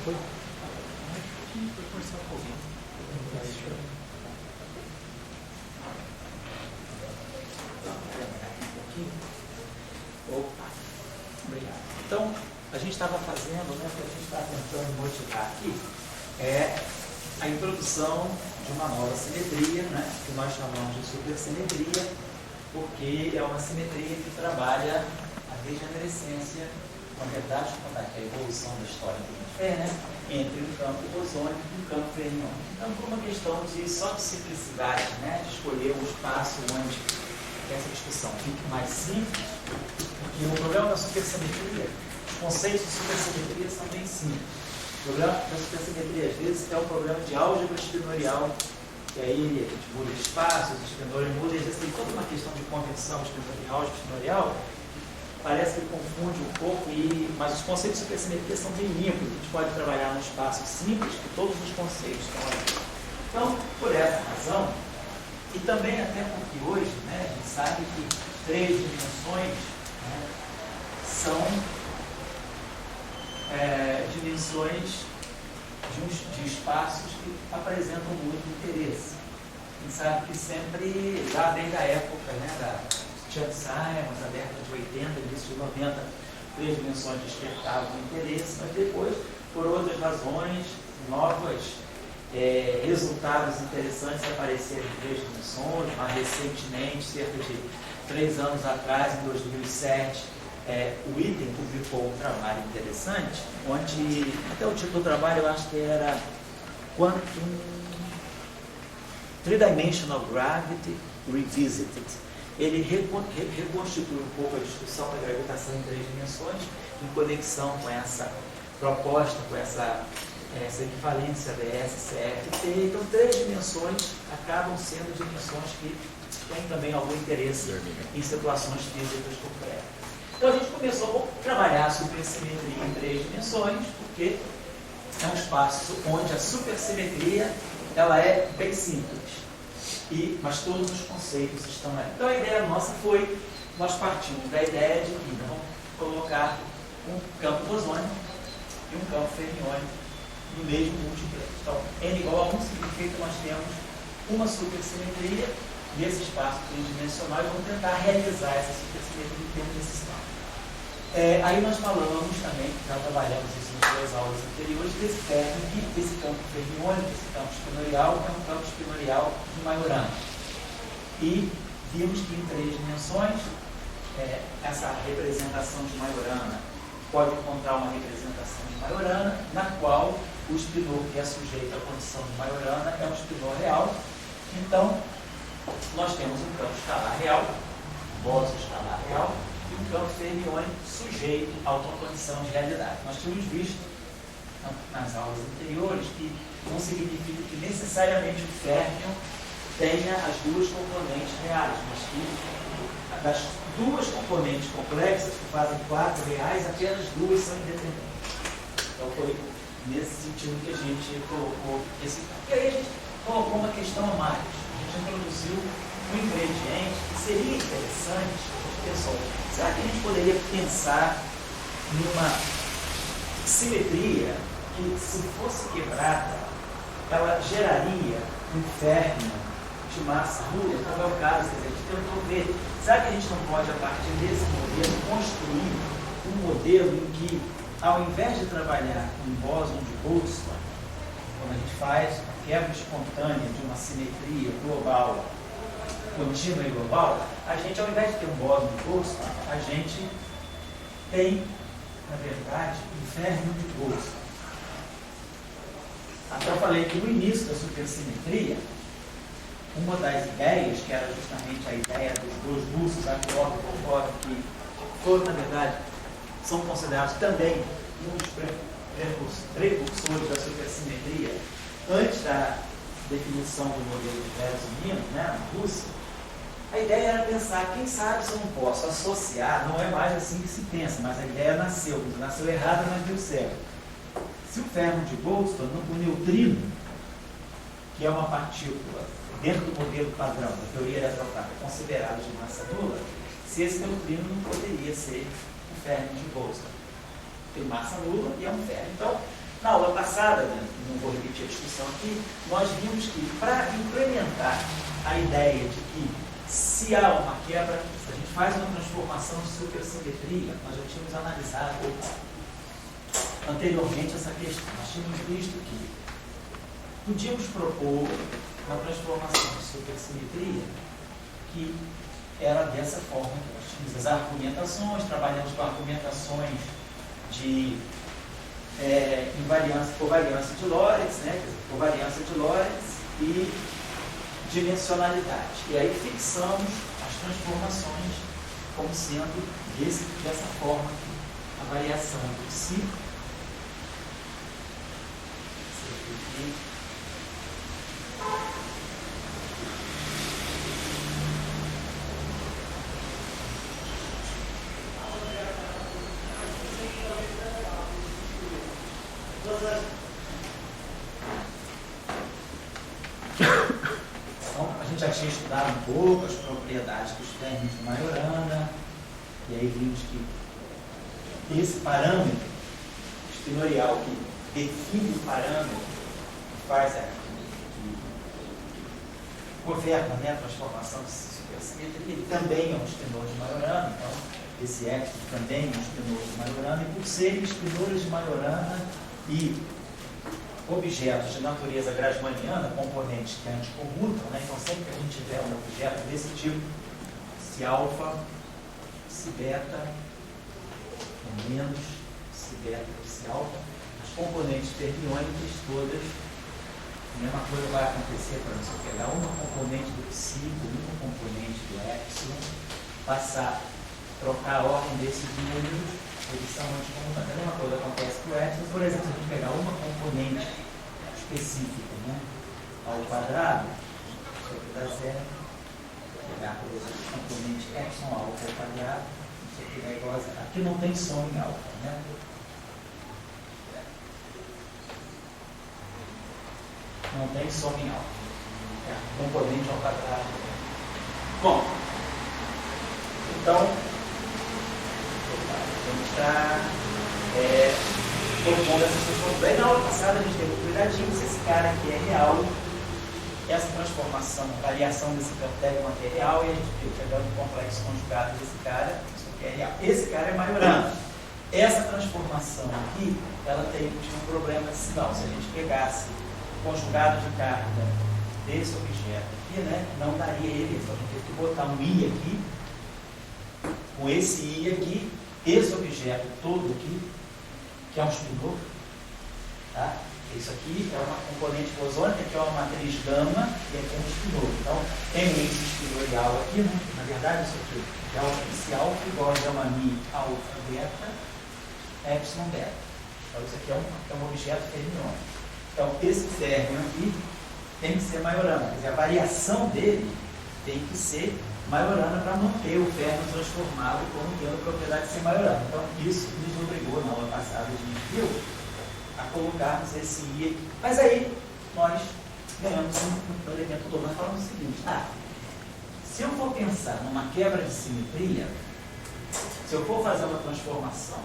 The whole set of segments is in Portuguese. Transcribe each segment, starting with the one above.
Foi? Vou começar um pouquinho. Opa, obrigado. Então, a gente estava fazendo, né, o que a gente está tentando motivar aqui é a introdução de uma nova simetria, né, que nós chamamos de supersimetria, porque é uma simetria que trabalha a degenerescência, na verdade, que é a evolução da história que a gente vê, né, entre um campo bosônico e um campo fermiônico. Então, por uma questão só de simplicidade, né, de escolher um espaço onde essa discussão fique mais simples, porque o problema da supersimetria, os conceitos de supersimetria são bem simples. O problema da supersimetria, às vezes, é um problema de álgebra espinorial, que aí a gente muda de espaços, o espinor muda, e às vezes tem toda uma questão de conversão espinorial, álgebra espinorial, parece que confunde um pouco, mas os conceitos de supersimetria são bem limpos, a gente pode trabalhar num espaço simples, que todos os conceitos estão ali. Então, por essa razão, e também até porque hoje, né, a gente sabe que 3 dimensões, né, são dimensões de espaços que apresentam muito interesse. A gente sabe que sempre, já desde a época, né, da Chad Simons, da década de 80, início de 90, 3 dimensões despertavam interesse, mas depois, por outras razões, novos resultados interessantes apareceram em 3 dimensões. Mais recentemente, cerca de 3 anos atrás, em 2007, o Item publicou um trabalho interessante, onde, até o título do trabalho eu acho que era Quantum Three-Dimensional Gravity Revisited. Ele reconstitui um pouco a discussão da gravitação em 3 dimensões, em conexão com essa proposta, com essa equivalência BS, CFT. Então, 3 dimensões acabam sendo dimensões que têm também algum interesse em situações físicas concretas. Então, a gente começou a trabalhar a supersimetria em 3 dimensões, porque é um espaço onde a supersimetria ela é bem simples, mas todos os conceitos estão aí. Então, a ideia nossa foi, nós partimos da ideia de que vamos colocar um campo bosônico e um campo fermiônico no mesmo multiplexo. Então, n igual a 1 significa que nós temos uma supersimetria nesse espaço tridimensional e vamos tentar realizar essa supersimetria em termos desse espaço. Aí nós falamos também, já trabalhamos isso nas 2 aulas anteriores, desse término, desse campo fermiônico, esse campo espinorial, que é um campo espinorial de Majorana. E vimos que em 3 dimensões, essa representação de Majorana pode encontrar uma representação de Majorana, na qual o espinor que é sujeito à condição de Majorana é um espinor real. Então, nós temos um campo escalar real, boson escalar real, e um campo fermiônico sujeito a uma condição de realidade. Nós tínhamos visto nas aulas anteriores que não significa que necessariamente o férmion tenha as 2 componentes reais, mas que das 2 componentes complexas, que fazem 4 reais, apenas 2 são independentes. Então foi nesse sentido que a gente colocou esse campo. E aí a gente colocou uma questão a mais. A gente introduziu um ingrediente que seria interessante. Pessoal, será que a gente poderia pensar numa simetria que, se fosse quebrada, ela geraria um férmion de massa nula? Como é o caso, a gente tentou ver. Será que a gente não pode, a partir desse modelo, construir um modelo em que, ao invés de trabalhar com bóson de Boltzmann, quando a gente faz a quebra espontânea de uma simetria global, contínua e global, a gente, ao invés de ter um bóson de Boltzmann, a gente tem, na verdade, um férmion de Boltzmann. Até eu falei que no início da supersimetria, uma das ideias, que era justamente a ideia dos 2 bustos, a que eu concordo que foram, na verdade, são considerados também um dos precursores da supersimetria, antes da definição do modelo de Verossimino, né, na Rússia. A ideia era pensar, quem sabe se eu não posso associar, não é mais assim que se pensa, mas a ideia nasceu errada, mas deu certo. Se o férmion de Boltzmann, o neutrino, que é uma partícula dentro do modelo padrão da teoria eletrostática considerado de massa nula, se esse neutrino não poderia ser um férmion de Boltzmann. Tem massa nula e é um férmion. Então, Na aula passada, né, não vou repetir a discussão aqui, nós vimos que para implementar a ideia de que se há uma quebra, se a gente faz uma transformação de supersimetria, nós já tínhamos analisado anteriormente essa questão. Nós tínhamos visto que podíamos propor uma transformação de supersimetria que era dessa forma. Nós tínhamos as argumentações, trabalhamos com argumentações de covariância de Lorentz, né? Covariância de Lorentz e dimensionalidade. E aí fixamos as transformações como sendo dessa forma aqui. A variação do psi então, a gente já tinha estudado um pouco as propriedades dos términos de Majorana, e aí vimos que esse parâmetro espinorial que define o parâmetro que faz que governa, né, a transformação de supersimetria, ele também é um espinor de Majorana, então esse X também é um espinor de Majorana, e por serem espinores de Majorana e objetos de natureza grassmanniana, componentes que anticomutam, né? Então sempre que a gente tiver um objeto desse tipo, se alfa, se beta, ou menos, se beta ou se alfa, as componentes fermiônicas todas, a mesma coisa vai acontecer para você pegar uma componente do psi, uma componente do epsilon, passar, trocar a ordem desses números, eles são anticomutantes. A mesma coisa acontece com o epsilon, por exemplo, se a gente pegar uma componente específica, né, ao quadrado, isso aqui dá zero, pegar, por exemplo, a componente epsilon alfa ao quadrado, isso aqui dá igual a zero. Aqui não tem som em alfa, né? Não tem som em alfa. É a componente ao quadrado. Bom, então, a gente está propondo essa questão. Bem, na aula passada a gente teve cuidadinho se esse cara aqui é real, essa transformação, a variação desse término aqui é real, e a gente viu pegando o complexo conjugado desse cara, isso aqui é real. Esse cara é Majorana. Essa transformação aqui, ela tinha um problema sinal. Se a gente pegasse o conjugado de carga desse objeto aqui, né, não daria ele, então a gente teve que botar um I aqui, com esse I aqui, esse objeto todo aqui, que é um espinor, tá? Isso aqui é uma componente bosônica, que é uma matriz gama, e aqui é um espinor. Então, tem esse espinorial aqui, né? Na verdade, isso aqui é alfa psi alfa igual a gama mi alfa beta, epsilon beta. Então, isso aqui é um objeto fermiônico. Então, esse término aqui tem que ser Majorana. Quer dizer, a variação dele tem que ser Majorana para manter o ferro transformado como tendo a propriedade de ser Majorana. Então, isso nos obrigou, na aula passada, a gente viu, a colocarmos esse I aqui. Mas aí, nós ganhamos um elemento todo. Nós falamos o seguinte: se eu for pensar numa quebra de simetria, se eu for fazer uma transformação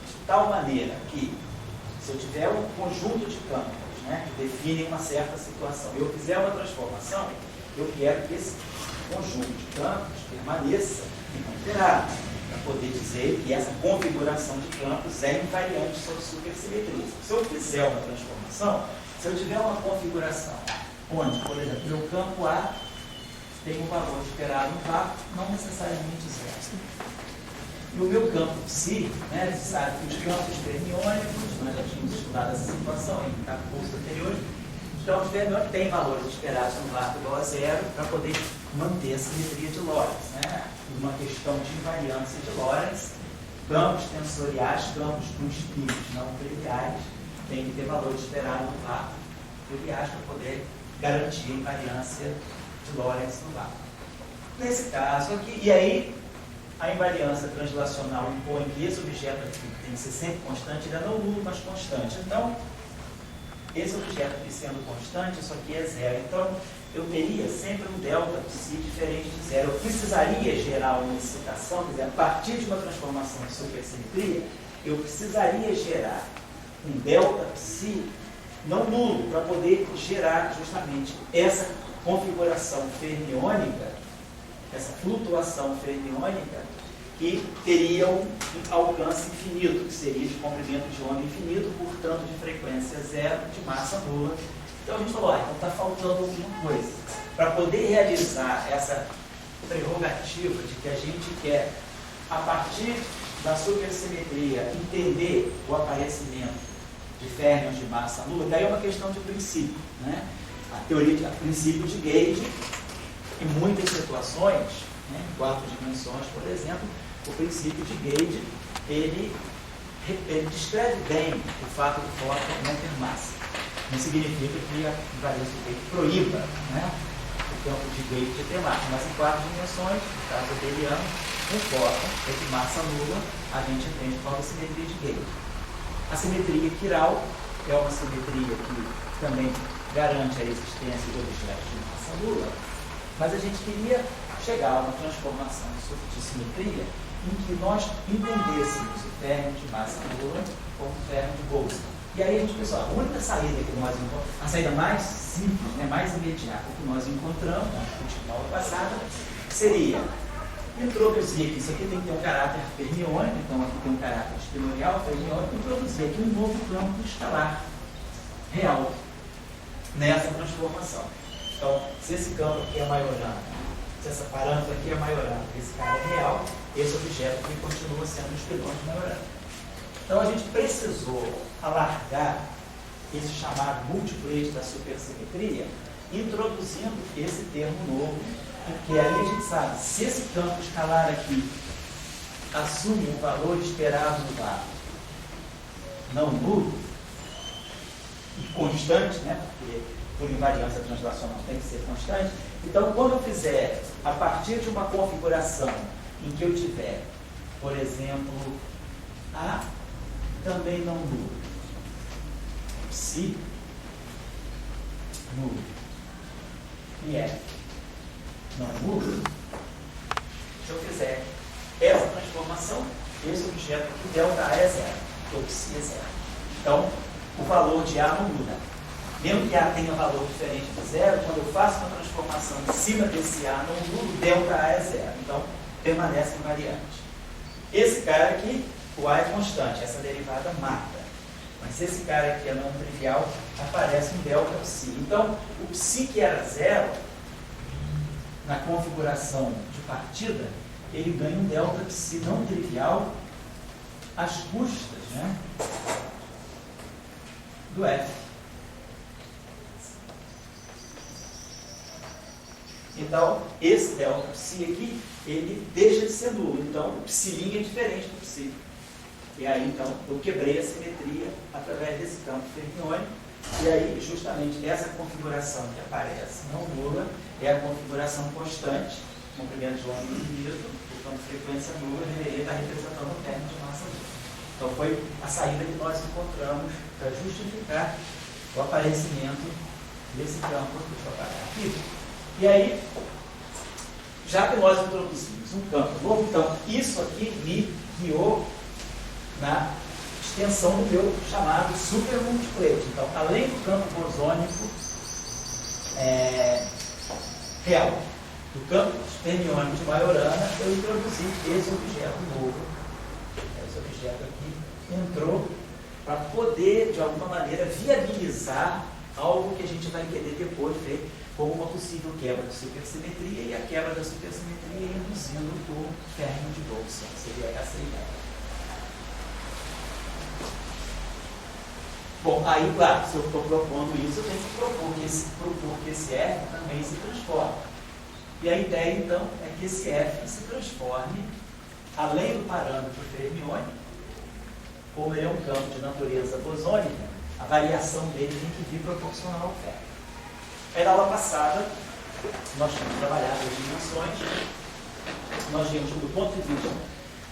de tal maneira que, se eu tiver um conjunto de campos, né, que definem uma certa situação, e eu fizer uma transformação, eu quero que esse conjunto de campos permaneça inalterado, para poder dizer que essa configuração de campos é invariante sobre supersimetria. Se eu fizer uma transformação, se eu tiver uma configuração onde, por exemplo, meu campo A tem um valor esperado no vácuo, não necessariamente zero. E o meu campo psi, né, você sabe que os campos fermiônicos, nós já tínhamos estudado essa situação em cursos anteriores, os campos fermiônicos têm valores esperados no vácuo igual a zero para poder manter a simetria de Lorentz, né? Uma questão de invariância de Lorentz, campos tensoriais, campos com espíritos não triviais, tem que ter valor esperado no vácuo triviais para poder garantir a invariância de Lorentz no vácuo. Nesse caso aqui, e aí a invariância translacional impõe que esse objeto aqui tem que ser sempre constante, ele é não nulo, mas constante. Então, esse objeto aqui sendo constante, isso aqui é zero. Então, eu teria sempre um delta psi diferente de zero. Eu precisaria gerar uma excitação, quer dizer, a partir de uma transformação de supersimetria, eu precisaria gerar um delta psi não nulo, para poder gerar justamente essa configuração fermiônica, essa flutuação fermiônica, que teria um alcance infinito, que seria de comprimento de onda infinito, portanto de frequência zero, de massa nula. Então a gente falou, então está faltando alguma coisa. Para poder realizar essa prerrogativa de que a gente quer, a partir da supersimetria, entender o aparecimento de férmions de massa nula, daí é uma questão de princípio, né? A teoria, o princípio de Gauge, em muitas situações, né, em 4 dimensões, por exemplo, o princípio de Gauge, ele descreve bem o fato do fóton não ter massa. Não significa que a invariância de Gauge proíba, né, o campo de Gauge de ter massa, mas em 4 dimensões, no caso abeliano, um fóton é de massa nula, a gente entende qual é a simetria de Gauge. A simetria quiral é uma simetria que também garante a existência de objetos de massa nula, mas a gente queria chegar a uma transformação de simetria em que nós entendêssemos o férmion de massa nula como o férmion de Boltzmann. E aí a gente pensou, a única saída que nós encontramos, a saída mais simples, né, mais imediata que nós encontramos na última aula passada, seria introduzir aqui, isso aqui tem que ter um caráter fermiônico, então aqui tem um caráter espinorial fermiônico, introduzir aqui um novo campo escalar real nessa transformação. Então, se esse campo aqui é maiorano, se essa parâmetro aqui é maiorano, esse cara é real, esse objeto aqui continua sendo um espinôide maiorano. Então, a gente precisou alargar esse chamado múltiplo eixo da supersimetria, introduzindo esse termo novo, porque aí a gente sabe, se esse campo escalar aqui assume um valor esperado no lado não nulo e constante, né, porque por invariância translacional tem que ser constante, então quando eu fizer, a partir de uma configuração em que eu tiver, por exemplo, A também não nulo, psi nulo e F não nulo, se eu fizer essa transformação, esse objeto aqui, delta A é zero, ou psi é zero. Então, o valor de A não muda. Mesmo que A tenha valor diferente de zero, quando eu faço uma transformação em cima desse A não nulo, delta A é zero. Então, permanece invariante. Esse cara aqui, o A é constante, essa derivada mata. Mas se esse cara aqui é não trivial, aparece um delta psi. Então, o psi que era zero, na configuração de partida, ele ganha um delta psi não trivial às custas, né, do F. Então, esse delta psi aqui, ele deixa de ser nulo. Então, o psi' é diferente do psi. E aí, então, eu quebrei a simetria através desse campo fermiônico. E aí, justamente, essa configuração que aparece não nula é a configuração constante, comprimento de onda infinito, portanto, frequência nula, deveria estar representando o término de massa nula. Então, foi a saída que nós encontramos para justificar o aparecimento desse campo. Deixa eu apagar aqui. E aí, já que nós introduzimos um campo novo, então, isso aqui me guiou na extensão do meu chamado supermultiplete. Então, além do campo bosônico real, do campo fermiônico de Majorana, eu introduzi esse objeto novo. Esse objeto aqui entrou para poder, de alguma maneira, viabilizar algo que a gente vai querer depois ver como uma possível quebra de supersimetria, e a quebra da supersimetria induzindo o férmion de Boltzmann. Seria essa a ideia. Bom, aí, claro, se eu estou propondo isso, eu tenho que propor que esse F também se transforme. E a ideia, então, é que esse F se transforme, além do parâmetro fermiônico, como ele é um campo de natureza bosônica, a variação dele tem que vir proporcional ao férmion. Aí, na aula passada, nós tínhamos trabalhado as dimensões, nós vimos do ponto de vista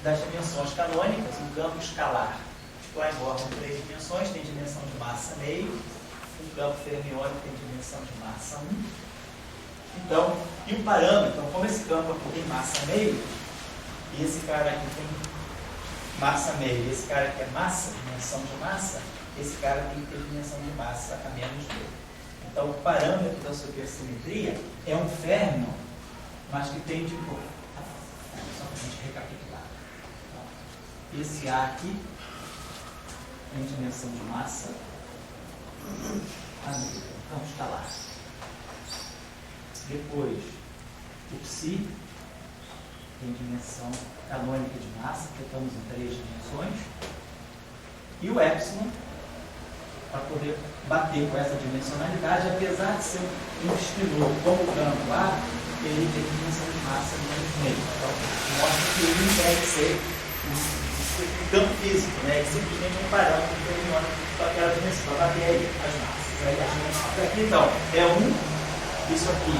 das dimensões canônicas, um campo escalar Klein-Bor com 3 dimensões, tem dimensão de massa meio, um campo fermiônico tem dimensão de massa 1. Então, e o parâmetro, então, como esse campo aqui tem massa meio, e esse cara aqui tem massa meio, e esse cara aqui é massa, dimensão de massa, esse cara tem que ter dimensão de massa a menos meio. Então, o parâmetro da supersimetria é um férmion, mas que tem de novo. Só para a gente recapitular. Então, esse A aqui tem dimensão de massa a meio, campo escalar. Depois, o Psi tem dimensão canônica de massa, que estamos em 3 dimensões. E o Epsilon, para poder bater com essa dimensionalidade, apesar de ser um espinor como o campo A, ele tem dimensão de massa menos meio. Então, mostra que ele não deve ser um campo físico, né? É simplesmente um parâmetro que determina aquela dimensão, para bater aí as massas. Aí a gente aqui, então, é 1, isso aqui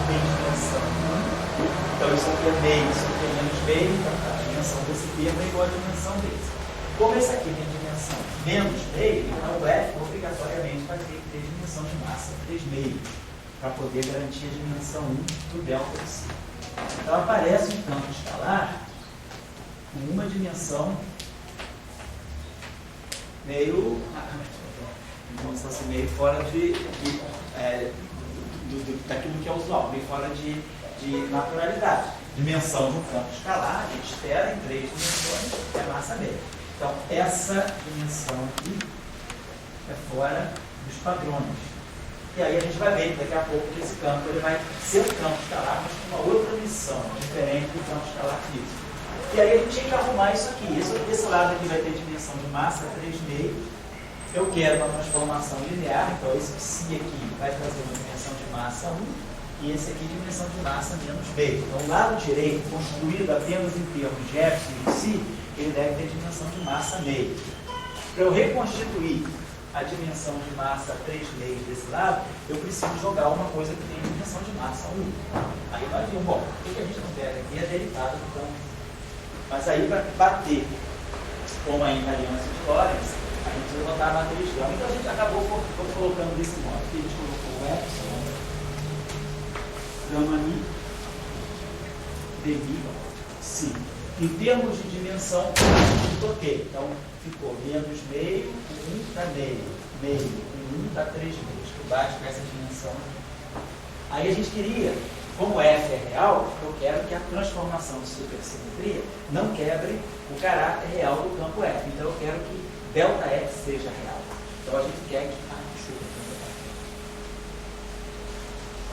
tem dimensão 1, então isso aqui é meio, isso aqui é menos meio, então a dimensão desse termo é igual à dimensão desse. Como esse aqui tem dimensão menos meio, então o F obrigatoriamente vai ter que ter dimensão de massa 3 meios, para poder garantir a dimensão 1 do delta de si. Então aparece um campo escalar com uma dimensão meio, meio fora daquilo que é usual, meio fora de naturalidade. Dimensão de um campo escalar, a gente espera em 3 dimensões, é massa meia. Então, essa dimensão aqui é fora dos padrões. E aí a gente vai ver daqui a pouco que esse campo ele vai ser um campo escalar, mas com uma outra missão, diferente do campo escalar físico. E aí a gente tinha que arrumar isso aqui. Esse lado aqui vai ter dimensão de massa 3,5. Eu quero uma transformação linear, então esse Psi aqui vai trazer uma dimensão de massa 1 e esse aqui dimensão de massa menos meio. Então o lado direito, construído apenas em termos de Epsilon e Psi, ele deve ter dimensão de massa meio. Para eu reconstituir a dimensão de massa 3 meios desse lado, eu preciso jogar uma coisa que tem dimensão de massa 1. Aí nós vimos, bom, o que a gente não pega aqui é derivado do campo. Mas aí para bater com a invariância de Lorentz, a gente vai botar a matriz gama. Então a gente acabou colocando desse modo. Aqui a gente colocou o Epsilon, gama mi, dmi, si. Em termos de dimensão, a gente toquei. Então, ficou menos meio, 1 dá meio, meio, 1 dá 3 meios, que bate com essa dimensão. Aí a gente queria, como F é real, eu quero que a transformação de supersimetria não quebre o caráter real do campo F. Então, eu quero que delta F seja real. Então, a gente quer que...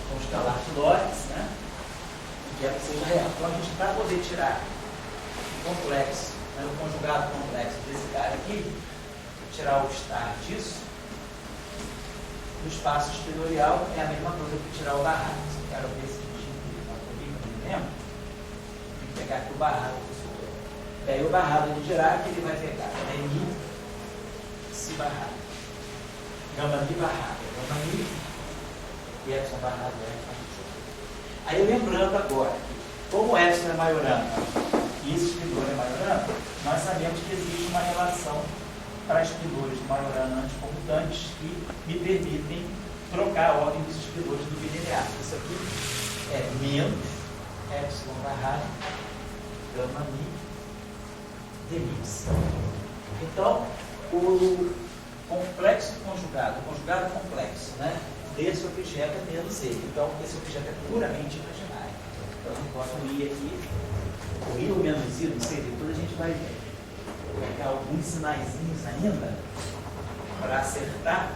Vamos escalar de Lorentz, né? Quero que seja real. Então, a gente, para poder tirar complexo, né, o conjugado complexo desse cara aqui, tirar o estar disso, o espaço espinorial é a mesma coisa que tirar o barrado. Se eu quero ver se não me lembro, tem que pegar aqui o barrado. E aí o barrado de Dirac, ele vai pegar Mi, Si barrado, gama Mi barrado, gama Mi, e Epsilon barrado é. Aí lembrando agora, como o Epsilon é maiorano, e esse espinor é maiorano, nós sabemos que existe uma relação para espinores de maiorano anticomutantes que me permitem trocar a ordem dos espinores do bilinear. Isso aqui é menos Epsilon barrado, gama mi, demix. Então, o complexo conjugado, o conjugado complexo, né, desse objeto é menos ele. Então, esse objeto é puramente imaginário. Então, eu boto um I aqui. O I ou menos I, não sei, depois a gente vai pegar alguns sinaizinhos ainda para acertar.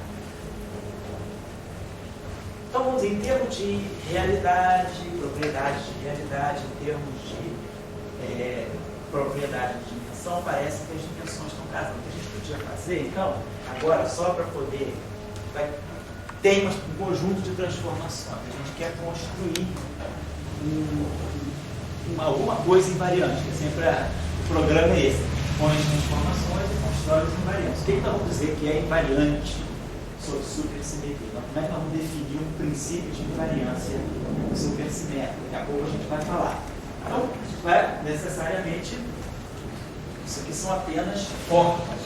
Então, vamos dizer, em termos de realidade, propriedade de realidade, em termos de propriedade de dimensão, parece que as dimensões estão casando. O que a gente podia fazer, então, agora, só para poder... tem um conjunto de transformações. A gente quer construir alguma coisa invariante, que sempre o programa é esse, põe as transformações e constrói as invariantes. O que nós vamos dizer que é invariante sobre supersimetria? Como é que nós vamos definir um princípio de invariância supersimétrica? Daqui a pouco a gente vai falar. Então, vai necessariamente, isso aqui são apenas fórmulas.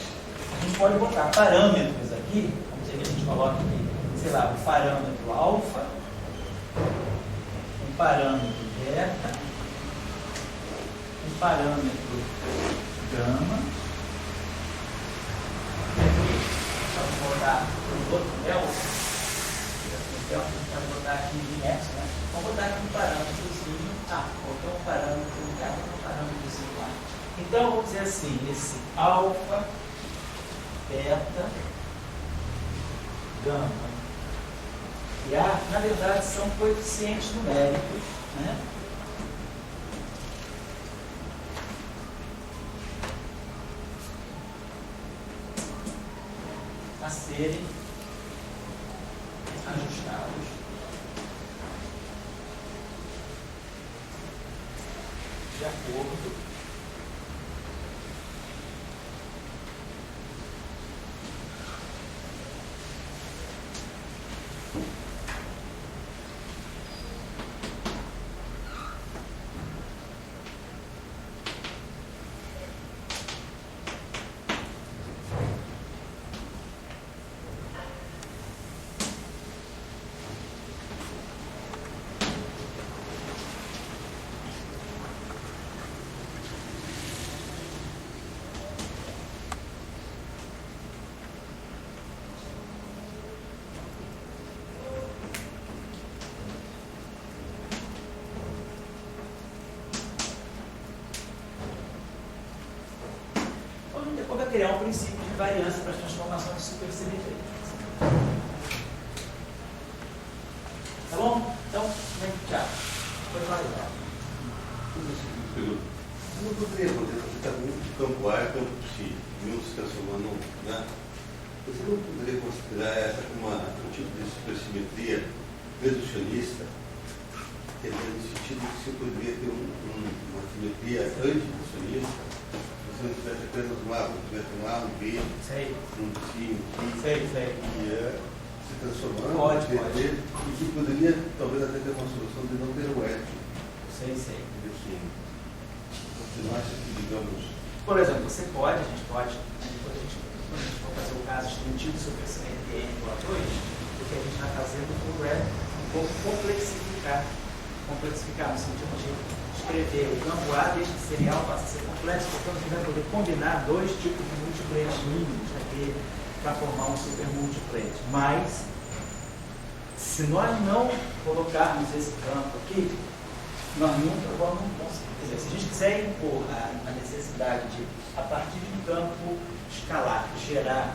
A gente pode botar parâmetros aqui, vamos dizer que a gente coloca aqui, sei lá, um parâmetro alfa, um parâmetro beta, um parâmetro gama botar um outro véu, então a gente pode botar aqui em metros, né? Vamos botar aqui um parâmetrozinho, qualquer um parâmetrozinho lá. Então, vamos dizer assim, esse alfa, beta, gama e A, na verdade, são coeficientes numéricos, né? A serem ajustados de acordo criar um princípio de variância para as transformações de supersimetria. Tá bom? Então, tchau. Foi validado. Não poderia acontecer, você está muito campo A e campo X, um se transformando, né? Você não poderia considerar essa como um tipo de supersimetria reducionista, quer dizer, no sentido que você poderia ter uma simetria antireducionista? Se não tivesse apenas um A, tivesse um A, um B, um C, um I, e se transformando pode. E que poderia talvez até ter uma solução de não ter o ético. Sei. Você não acha que, digamos... Por exemplo, você pode, a gente pode, quando a gente for fazer o caso extendido sobre esse N igual a 2, o que a gente está fazendo é um pouco complexificar no sentido de escrever o campo A deixa de ser real, passa a ser complexo, portanto a gente vai poder combinar dois tipos de multipletes mínimos aqui para formar um super multiplete. Mas, se nós não colocarmos esse campo aqui, nós nunca vamos conseguir. Quer dizer, se a gente quiser impor a necessidade de, a partir de um campo escalar, gerar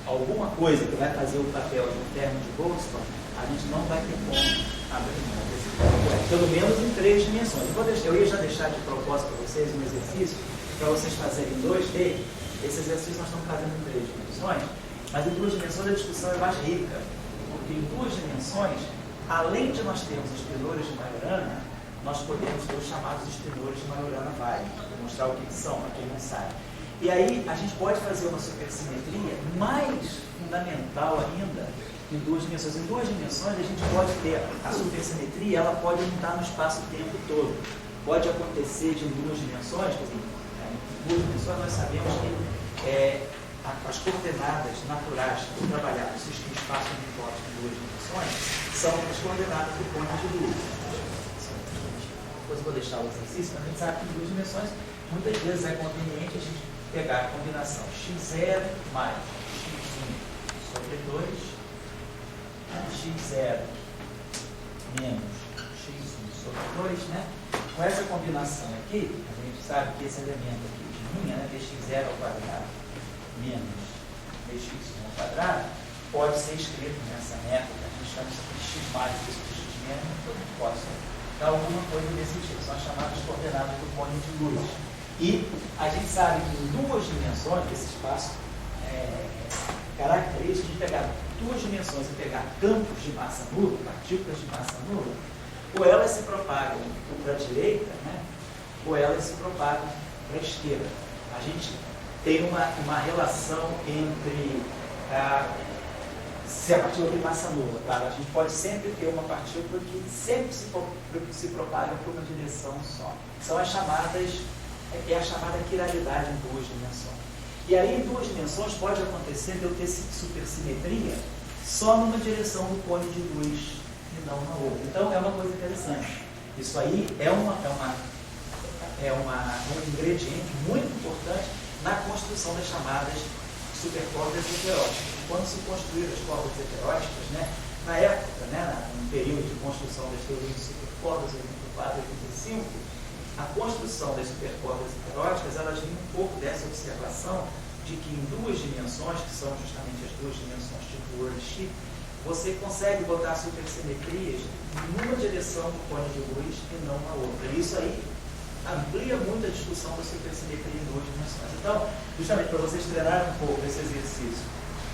alguma coisa que vai fazer o papel de um termo de Boltzmann, a gente não vai ter como abrir mão desse campo, pelo menos em 3 dimensões. Eu ia já deixar de propósito para vocês um exercício para vocês fazerem em 2D. Esse exercício nós estamos fazendo em 3 dimensões, mas em 2 dimensões a discussão é mais rica, porque em 2 dimensões, além de nós termos os tenores de Majorana, nós podemos ter os chamados espinores de Majorana-Valle, mostrar o que são, para quem não sabe. E aí a gente pode fazer uma supersimetria mais fundamental ainda em 2 dimensões. Em 2 dimensões a gente pode ter a supersimetria, ela pode mudar no espaço-tempo todo. Pode acontecer de em 2 dimensões, quer dizer, em 2 dimensões nós sabemos que as coordenadas naturais que eu trabalhar no sistema espaço uniforme em 2 dimensões são as coordenadas do ponto de luz. Depois eu vou deixar o exercício, mas a gente sabe que em 2 dimensões muitas vezes é conveniente a gente pegar a combinação x0 mais x1 sobre 2, x0 menos x1 sobre 2, né? Com essa combinação aqui, a gente sabe que esse elemento aqui de linha, né, dx0 ao quadrado menos dx1 ao quadrado, pode ser escrito nessa método, a gente chama isso de x mais e x menos, pode dar alguma coisa desse tipo, são as chamadas coordenadas do cone de luz. E a gente sabe que em 2 dimensões, esse espaço característico de pegar 2 dimensões e pegar campos de massa nula, partículas de massa nula, ou elas se propagam para a direita, né, ou elas se propagam para a esquerda. A gente tem uma relação entre se a partícula tem massa nula, claro, a gente pode sempre ter uma partícula que sempre se propaga por uma direção só. São as chamadas, a chamada quiralidade em 2 dimensões. E aí em 2 dimensões pode acontecer de eu ter supersimetria só numa direção do cone de luz e não na outra. Então é uma coisa interessante. Isso aí é um ingrediente muito importante na construção das chamadas supercordas heteróticas. Quando se construíram as cordas heteróticas, né, na época, né, no período de construção das teorias de supercordas, 84 e 85, a construção das supercordas heteróticas, elas vinham um pouco dessa observação de que em duas dimensões, que são justamente as duas dimensões tipo worldsheet, você consegue botar supersimetrias numa direção do cone de luz e não na outra. E isso aí amplia muito a discussão da supersimetria em duas dimensões. Então, justamente para vocês treinarem um pouco esse exercício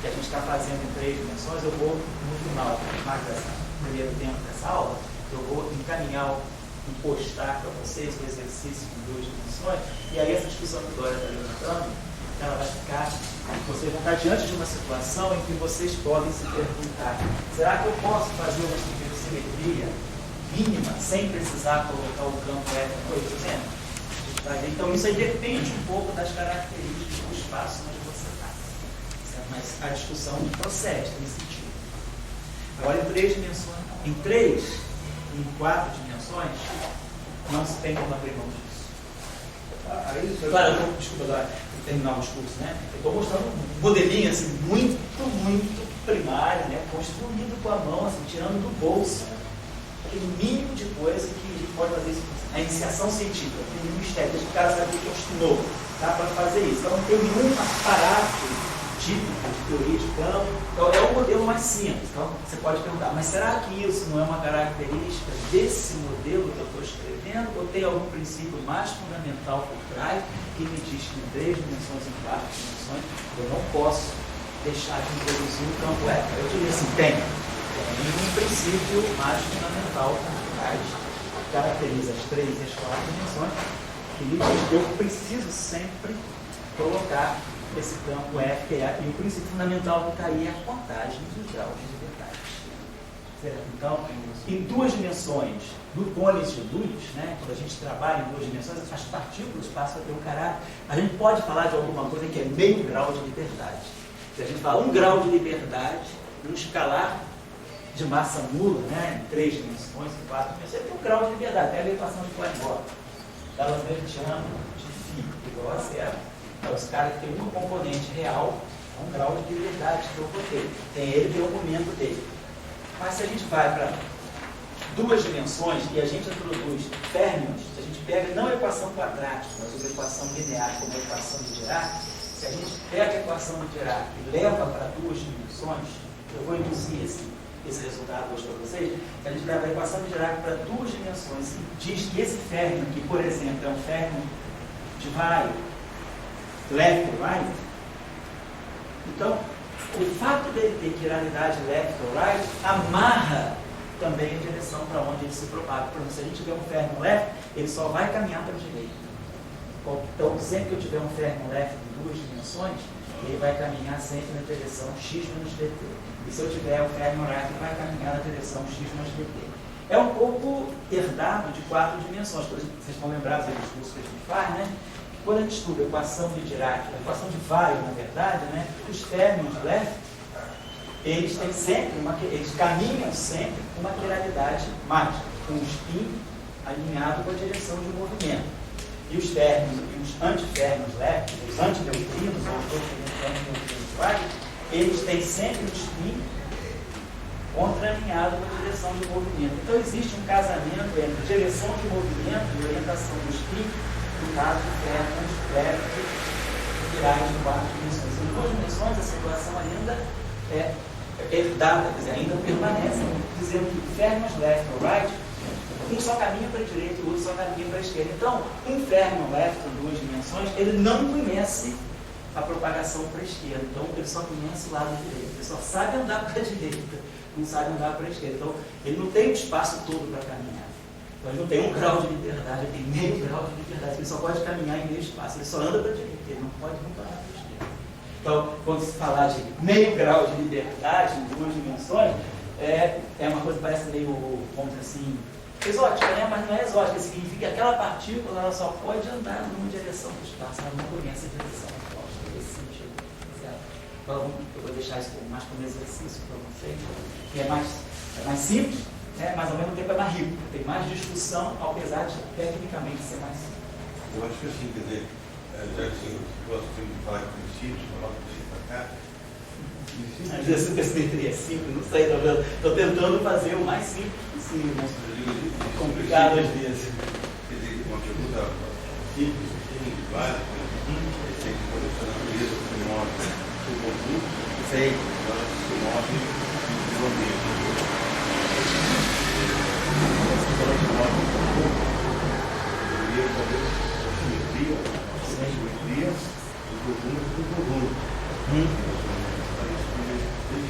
que a gente está fazendo em 3 dimensões, eu vou, no final, mais desse primeiro tempo dessa aula, eu vou encaminhar, postar para vocês o exercício em 2 dimensões, e aí essa discussão que a Dória está levantando, ela vai ficar, vocês vão estar diante de uma situação em que vocês podem se perguntar, será que eu posso fazer uma supersimetria mínima, sem precisar colocar o campo F, por exemplo? Então isso aí depende um pouco das características do espaço onde você está. Mas a discussão procede nesse sentido. Agora em 3 dimensões, em 3 e em 4 dimensões, não se tem como abrir mão disso. Claro, desculpa, agora terminar o discurso, né? Eu estou mostrando um modelinho assim, muito primário, né? Construído com a mão, assim, tirando do bolso aquele mínimo de coisa que a gente pode fazer isso. A iniciação científica, aquele mistério, deixa o cara saber que estudou, tá? Para fazer isso. Então não tem nenhum aparato típico de teoria de campo. Então é um modelo mais simples. Então você pode perguntar, mas será que isso não é uma característica desse modelo que eu estou escrevendo? Ou tem algum princípio mais fundamental por trás que me diz que em 3 dimensões, em 4 dimensões, eu não posso deixar de introduzir o campo F? Eu diria assim, tem um princípio mais fundamental por trás, que caracteriza as 3 e as 4 dimensões, que me diz que eu preciso sempre colocar esse campo F, e o princípio fundamental que está aí é a contagem dos graus de liberdade. Certo? Então, em 2 dimensões, do cone de luz, né, quando a gente trabalha em 2 dimensões, as partículas passam a ter um caráter. A gente pode falar de alguma coisa que é meio grau de liberdade. Se a gente fala 1 grau de liberdade, no escalar de massa nula, né, em 3 dimensões, em 4 dimensões, tem 1 grau de liberdade. Pega a equação de Klein-Bott. Ela chama de φ igual a 0. Então, esse cara que tem uma componente real, é 1 grau de liberdade que eu botei. Tem ele, tem o momento dele. Mas se a gente vai para 2 dimensões e a gente introduz fermions, se a gente pega não a equação quadrática, mas a equação linear como a equação de Dirac, se a gente pega a equação de Dirac e leva para 2 dimensões, eu vou induzir esse resultado hoje para vocês, se a gente leva a equação de Dirac para 2 dimensões e diz que esse fermion, que por exemplo é um fermion de vai left or right, então o fato dele ter quiralidade left or right amarra também a direção para onde ele se propaga. Por exemplo, se a gente tiver um fermion left, ele só vai caminhar para a direita. Então, sempre que eu tiver um fermion left em 2 dimensões, ele vai caminhar sempre na direção x menos dt. E se eu tiver um fermion right, ele vai caminhar na direção x menos dt. É um pouco herdado de 4 dimensões. Vocês vão lembrar do discurso que a gente faz, né? Quando a gente estuda a equação de Dirac, a equação de Weyl, na verdade, né, os fermions left, eles têm sempre eles caminham sempre com uma quiralidade mágica, com o spin alinhado com a direção de movimento. E os fermions e os antifermions left, os antineutrinos, ou os antineutrinos Weyl, eles têm sempre o spin contra-alinhado com a direção de movimento. Então existe um casamento entre direção de movimento e orientação do spin, no caso de fermions left virais de 4 dimensões. Em 2 dimensões, a situação ainda é herdada, quer dizer, ainda permanece, dizendo que fermions left or right, um só caminha para a direita e o outro só caminha para a esquerda. Então, um fermion left em 2 dimensões, ele não conhece a propagação para a esquerda. Então, ele só conhece o lado direito. Ele só sabe andar para a direita, não sabe andar para a esquerda. Então, ele não tem o espaço todo para caminhar. Então, ele não tem 1 grau de liberdade, ele tem meio grau de liberdade. Ele só pode caminhar em meio espaço. Ele só anda para a direita, ele não pode nunca andar para a esquerda. Então, quando se falar de meio grau de liberdade em 2 dimensões, é uma coisa que parece meio, vamos dizer assim, exótica, né? Mas não é exótica. Significa que aquela partícula ela só pode andar numa direção do espaço, ela não conhece a direção oposta, nesse sentido. Certo? Então, eu vou deixar isso mais como exercício para vocês, que é mais simples, né? Mas ao mesmo tempo é mais rico, tem mais discussão, apesar de tecnicamente ser mais simples. Eu acho que assim, quer dizer, já que você gosta de falar de princípios, coloca o princípio para cá. Às vezes a supersimetria é simples, não sei, estou tentando fazer o mais simples possível. Complicado às vezes. Quer dizer, uma pergunta simples, básica, tem que conhecer a natureza do fenômeno, do conjunto, Sei. se move de momento. Deveria fazer simetria do conjunto.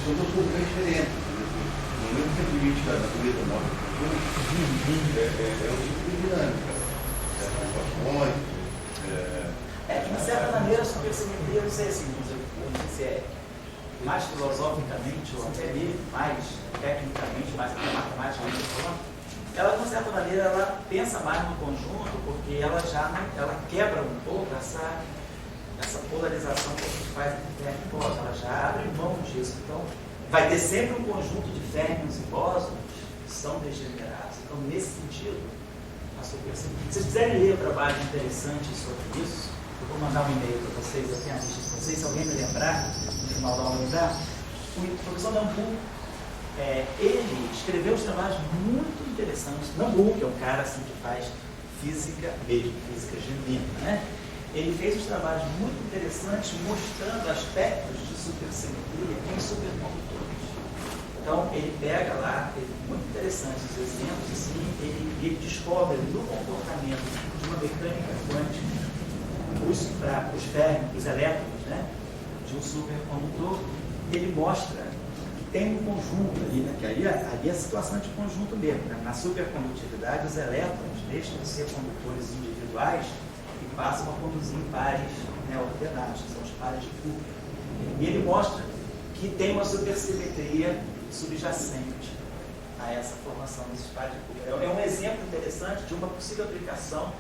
São duas coisas bem diferentes. No mesmo tempo limite da natureza move do conjunto, é um tipo de dinâmica. De uma certa maneira, a supersimetria, não sei assim, não sei se é mais filosoficamente ou até mesmo mais tecnicamente, mais matematicamente falando, ela, de uma certa maneira, ela pensa mais no conjunto, porque ela quebra um pouco essa polarização que a gente faz entre fermions e bósons, ela já abre mão disso. Então, vai ter sempre um conjunto de férmions e bósons que são degenerados. Então, nesse sentido, a supersimetria. Se vocês quiserem ler trabalhos interessantes sobre isso, eu vou mandar um e-mail para vocês, eu tenho a lista de vocês, se alguém me lembrar, no final da aula, o professor Nambu, ele escreveu uns trabalhos muito interessantes. Nambu, que é um cara assim, que faz física mesmo, física genuína, né? Ele fez uns trabalhos muito interessantes mostrando aspectos de supersimetria em supercondutores. Então, ele pega lá, muito interessantes os exemplos, assim, ele descobre no comportamento de uma mecânica quântica os férmions, os elétrons, né, de um supercondutor, ele mostra que tem um conjunto ali, né, que ali a situação é de conjunto mesmo. Né? Na supercondutividade, os elétrons deixam de ser condutores individuais e passam a conduzir em pares, né, ordenados, que são os pares de Cooper. E ele mostra que tem uma supersimetria subjacente a essa formação desses pares de Cooper. É um exemplo interessante de uma possível aplicação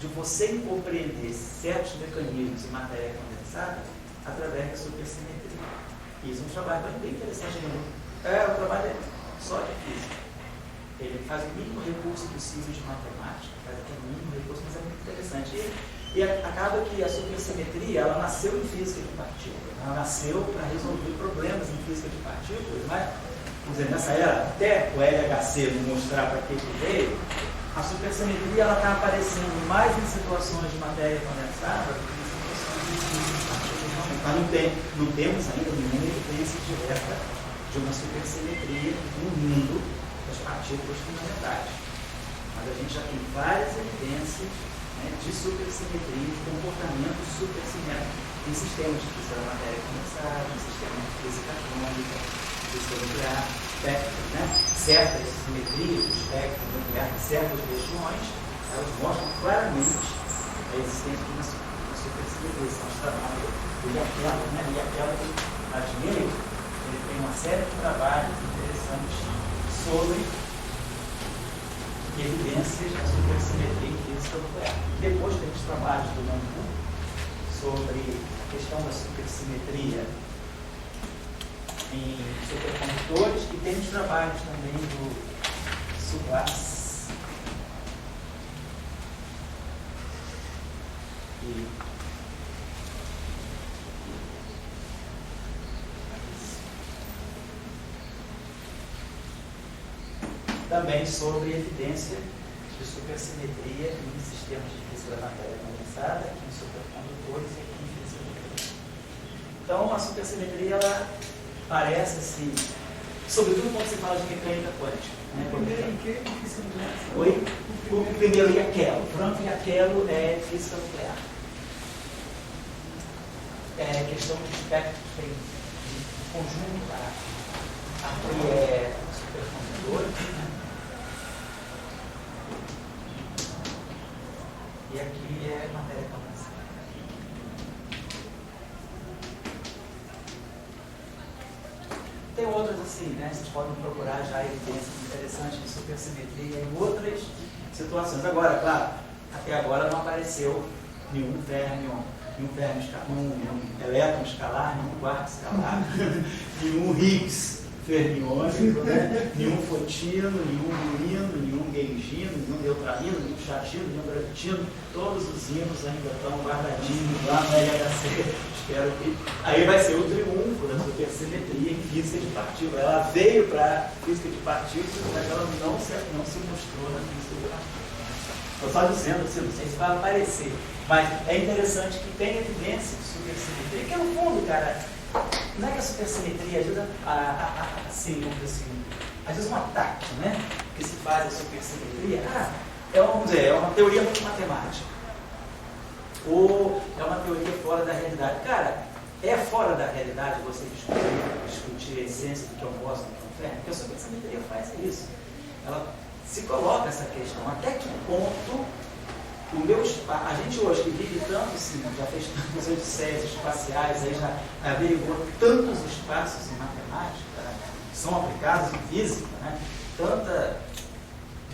de você compreender certos mecanismos em matéria condensada através da supersimetria. Isso é um trabalho bem interessante. O trabalho é só de física. Ele faz o mínimo recurso possível de matemática, faz aquele mínimo recurso, mas é muito interessante. E acaba que a supersimetria, ela nasceu em física de partículas. Ela nasceu para resolver problemas em física de partículas, mas, vamos dizer, nessa era, até o LHC não mostrar para que veio, a supersimetria está aparecendo mais em situações de matéria condensada do que em situações de física de partículas. Mas não temos ainda nenhuma evidência direta de uma supersimetria no mundo das partículas fundamentais. Mas a gente já tem várias evidências, né, de supersimetria, de comportamento supersimétrico em sistemas de física da matéria condensada, em sistemas de física atômica, física nuclear, espectros, né? Certas simetrias do espectro nuclear, certas regiões, elas mostram claramente a existência de uma supersimetria. São os trabalhos do Yaquela, né? Yaquela, lá de meio, ele tem uma série de trabalhos interessantes sobre evidências da supersimetria em física nuclear. Depois tem os trabalhos do Nambu sobre a questão da supersimetria em supercondutores, e tem os trabalhos também do Subas e também sobre evidência de supersimetria em sistemas de física da matéria condensada, aqui em supercondutores e aqui em física nuclear. Então, a supersimetria, ela parece assim, sobretudo quando se fala de mecânica quântica. Né? O primeiro Yaquelo. Franco Yaquelo é física nuclear. É questão de espectro de conjunto para aqui é supercondutor, né? E aqui é matéria condensada. Tem outras assim, né? Vocês podem procurar já evidências interessantes de supersimetria em outras situações. Agora, claro, até agora não apareceu nenhum elétron escalar, nenhum quark escalar, nenhum Higgs fermiônico, né? Nenhum fotino, nenhum ruíno, nenhum gueijino, nenhum deutralino, nenhum chatino, nenhum gravitino. Todos os hinos ainda estão guardadinhos lá no LHC. Espero que... Aí vai ser o triunfo da supersimetria em física de partículas. Ela veio para física de partículas, mas ela não se mostrou na física de partículas. Estou só dizendo assim, não sei se vai aparecer, mas é interessante que tem evidência de supersimetria, que no fundo, cara, não é que a supersimetria ajuda assim, vamos dizer assim, às vezes um ataque, né, que se faz a supersimetria, vamos dizer, é uma teoria muito matemática, ou é uma teoria fora da realidade. Cara, é fora da realidade você discutir a essência do que é um bóson e do que é um ferro? Porque a supersimetria faz isso. Ela se coloca essa questão, até que ponto o meu espaço, a gente hoje que vive tanto, sim, já fez tantas odisseias espaciais, aí já averiguou tantos espaços em matemática, né, que são aplicados em física, né, tanta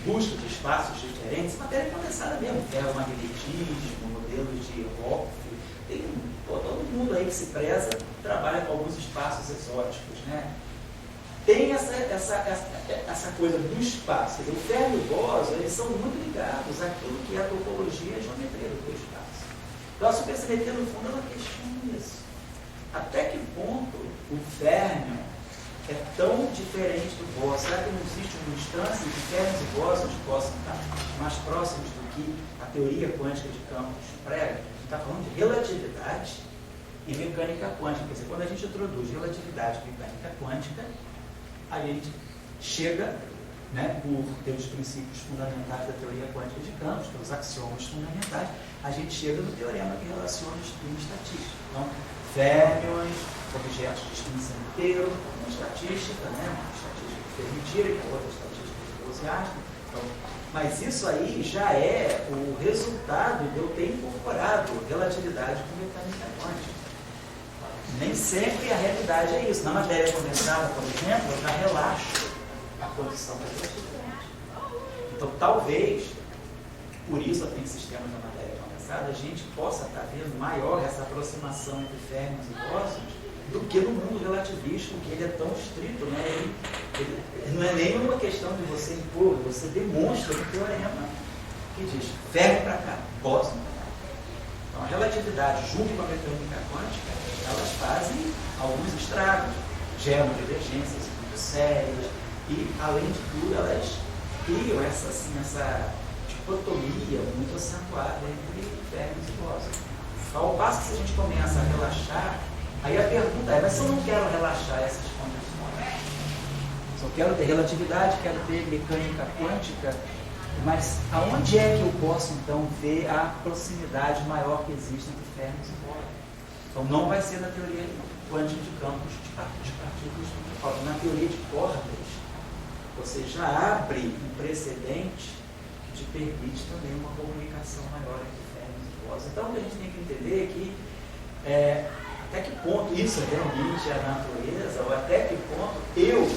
busca de espaços diferentes, matéria condensada mesmo, ferromagnetismo, modelos de Hopf, tem todo mundo aí que se preza trabalha com alguns espaços exóticos, né? Tem essa coisa do espaço. O ferro e o bóson, eles são muito ligados àquilo que é a topologia e a geometria do espaço. Então a supersimetria, no fundo, ela questiona isso. Até que ponto o férmio é tão diferente do bóson? Será que não existe uma instância de férmios e bósons que possam estar mais próximos do que a teoria quântica de campos prega? A gente está falando de relatividade e mecânica quântica. Quer dizer, quando a gente introduz relatividade e mecânica quântica, a gente chega, né, por ter os princípios fundamentais da teoria quântica de campos, pelos axiomas fundamentais, a gente chega no teorema que relaciona espinho estatístico. Então, férmions, objetos de extensão inteiro, uma estatística, né, uma estatística de Fermi-Dirac, que é outra estatística de Gaussiana. Então, mas isso aí já é o resultado de eu ter incorporado relatividade com mecânica quântica. Nem sempre a realidade é isso. Na matéria condensada, por exemplo, eu já relaxo a condição da relatividade. Então, talvez, por isso tem sistemas da matéria condensada, a gente possa estar vendo maior essa aproximação entre férmions e bósons do que no mundo relativístico, que ele é tão estrito, né? Ele não é nem uma questão de você impor, você demonstra no teorema que diz férmio para cá, bóson para cá. Então, a relatividade junto com a mecânica quântica, elas fazem alguns estragos, geram divergências muito sérias e, além de tudo, elas criam essa dicotomia muito acentuada entre férmions e bósons. Ao passo que se a gente começa a relaxar, aí a pergunta é, mas se eu não quero relaxar essas condições? Se eu quero ter relatividade, quero ter mecânica quântica, mas aonde é que eu posso, então, ver a proximidade maior que existe entre férmions e bósons? Então, não vai ser na teoria quântica de campos de partículas, na teoria de cordas, você já abre um precedente que te permite também uma comunicação maior entre férmions e bósons. Então, o que a gente tem que entender é que até que ponto isso realmente é a natureza, ou até que ponto eu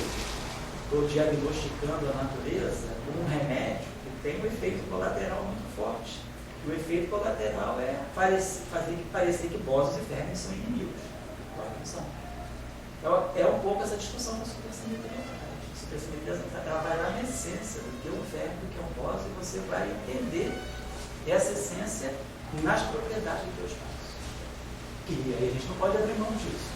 estou diagnosticando a natureza com um remédio que tem um efeito colateral muito forte. O efeito colateral é parecer que bósons e férmions são inimigos. Claro que são. Então, é um pouco essa discussão da supersimetria. A supersimetria ela vai lá na essência do que é um férmio, do que é um bóson, e você vai entender essa essência nas propriedades do teu espaço. E aí a gente não pode abrir mão disso.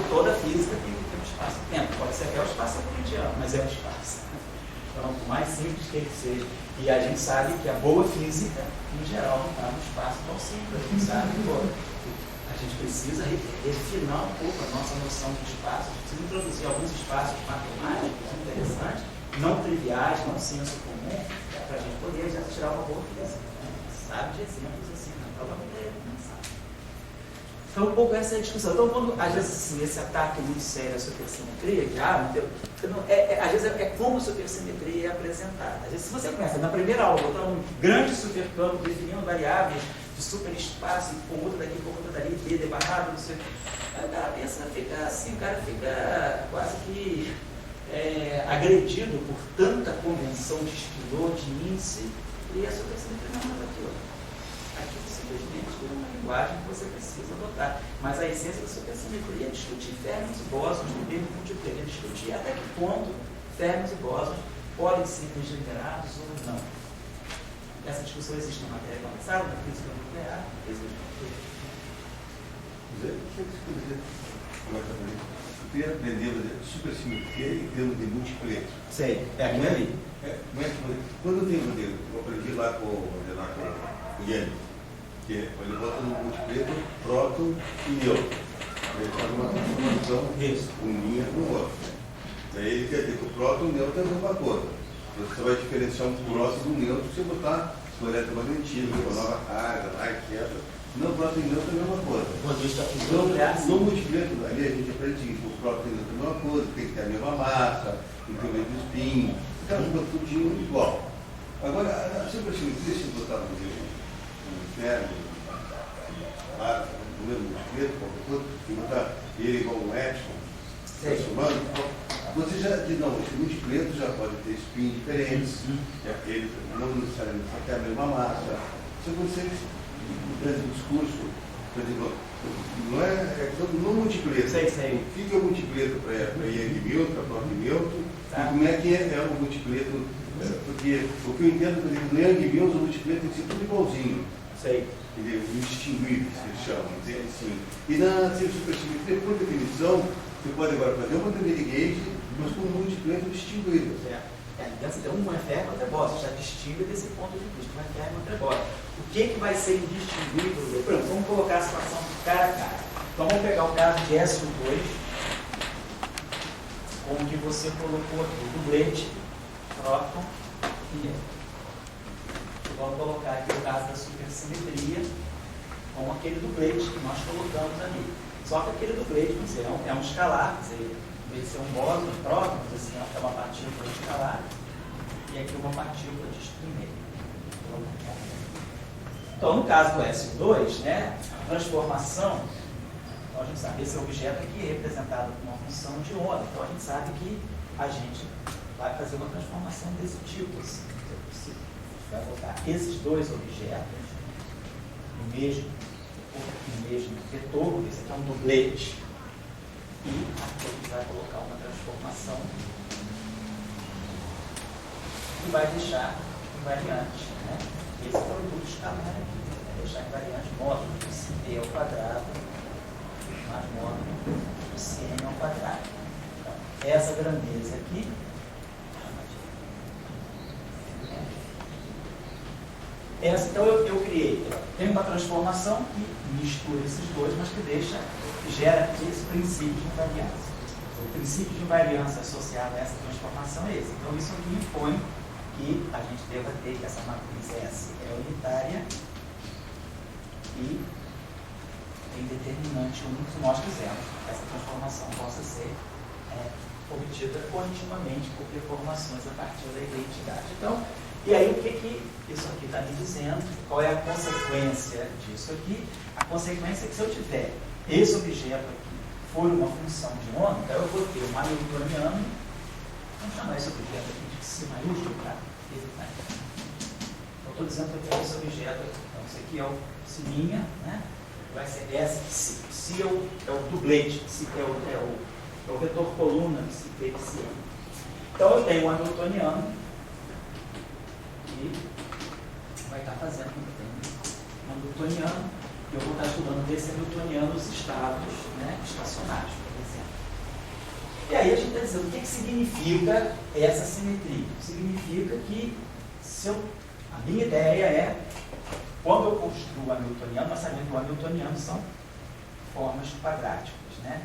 Toda física tem um espaço e tempo. Pode ser até o espaço euclidiano, mas é um espaço. Então, por mais simples que ele seja. E a gente sabe que a boa física, em geral, não está no espaço tão simples. A gente sabe que a gente precisa refinar um pouco a nossa noção de espaço. A gente precisa introduzir alguns espaços matemáticos interessantes, não triviais, não senso comum, para a gente poder já tirar uma boa física. Né? Sabe de exemplos assim, na prova não tem pensar. Então, um pouco essa é a discussão. Então, quando, às vezes, assim, esse ataque muito sério à supersimetria, que, às vezes é como a supersimetria é apresentada. Às vezes, se você começa na primeira aula, botar um grande supercampo definindo variáveis de superespaço, e com outra daqui, com outra dali, D barrado, não sei o que, aí o cara pensa, fica assim, o cara fica quase que agredido por tanta convenção de Spinor, de índice, e a supersimetria não é nada daquilo. Aqui você simplesmente tem uma linguagem que você precisa adotar. Mas a essência da supersimetria é discutir férmions e bósons no mesmo multiplano, é discutir até que ponto férmions e bósons podem ser regenerados ou não. Essa discussão existe na matéria avançada, na física nuclear, Eu queria aprender a supersimetria em termos de multipleto. Sei, é aquilo ali. Quando eu tenho modelo, eu aprendi lá com o Yanni, que ele bota no multipleto próton e nêutron. Ele faz uma transformação uninha com o outro. Daí ele quer dizer que o próton e o nêutron é a mesma coisa. Você vai diferenciar um próton do nêutron se você botar o eletromagnetismo, com a nova carga, lá, etc. Não, próton e nêutron é a mesma coisa. No multipleto, ali a gente aprende que o próton e o nêutron é a mesma coisa, tem que ter a mesma massa, tem que ter o mesmo espinho, aquelas coisas tudinho igual. Agora, a supersimetria, se botar no inferno, no mesmo multipleto, qualquer coisa, e botar ele igual um Epsilon, transformando, você já diz, não, esse multipleto já pode ter espinhos diferentes, ele não necessariamente tem a mesma massa. Se vocês, durante o discurso, por exemplo, não é no multipleto. Sei. O que é o multipleto para Yang Milton, para próprio Milton, e como é que é o multipleto? Porque o que eu entendo, por exemplo, no Yang Milton, o multipleto tem que ser tudo igualzinho. Sei. Indistinguíveis, que eles chamam, assim. E na supersimetria, por definição, você pode agora fazer uma de gauge, mas com um multipleto distinguível. Então, você tem um férmion e outra bóson, já distingue desse ponto de vista, um férmion e outra bóson. O que vai ser indistinguível? Por exemplo, vamos colocar a situação cara a cara. Então, vamos pegar o caso de SO2, onde você colocou aqui o dublete, próton e nêutron. Vamos colocar aqui o caso da supersimetria com aquele dublete que nós colocamos ali. Só que aquele dublete, vamos dizer, é um escalar, quer dizer, em vez de ser um bóson, um próton, assim, é uma partícula escalar, e aqui uma partícula de espinho. Então, no caso do SO2, né, a transformação, então a gente sabe, esse objeto aqui é representado por uma função de onda, então a gente sabe que a gente vai fazer uma transformação desse tipo, assim, vai botar esses dois objetos no mesmo vetor, esse aqui é um dublete, e aqui a gente vai colocar uma transformação que vai deixar invariante, né? Esse produto escalar aqui, vai deixar invariante módulo de C ao quadrado mais módulo de CN ao quadrado. Então, essa grandeza aqui então eu criei, tem uma transformação que mistura esses dois, mas que gera esse princípio de invariância. O princípio de invariância associado a essa transformação é esse. Então isso aqui impõe que a gente deva ter que essa matriz S é unitária e tem determinante 1 que nós quisermos que essa transformação possa ser obtida continuamente por deformações a partir da identidade. Então, e aí, o que isso aqui está me dizendo? Qual é a consequência disso aqui? A consequência é que se eu tiver esse objeto aqui for uma função de onda, então eu vou ter um hamiltoniano, vamos chamar esse objeto aqui de C maiúsculo para evitar. Eu estou dizendo que eu tenho esse objeto aqui. Então, esse aqui é o cilinha, né? Vai ser S, C é o dublete, C é o vetor coluna de C, C. Então, eu tenho um hamiltoniano, e vai estar fazendo um hamiltoniano, e eu vou estar estudando desse hamiltoniano os estados, né, estacionários, por exemplo. E aí a gente está dizendo o que significa essa simetria. Significa que a minha ideia é, quando eu construo o hamiltoniano, nós sabemos que o hamiltoniano são formas quadráticas, né?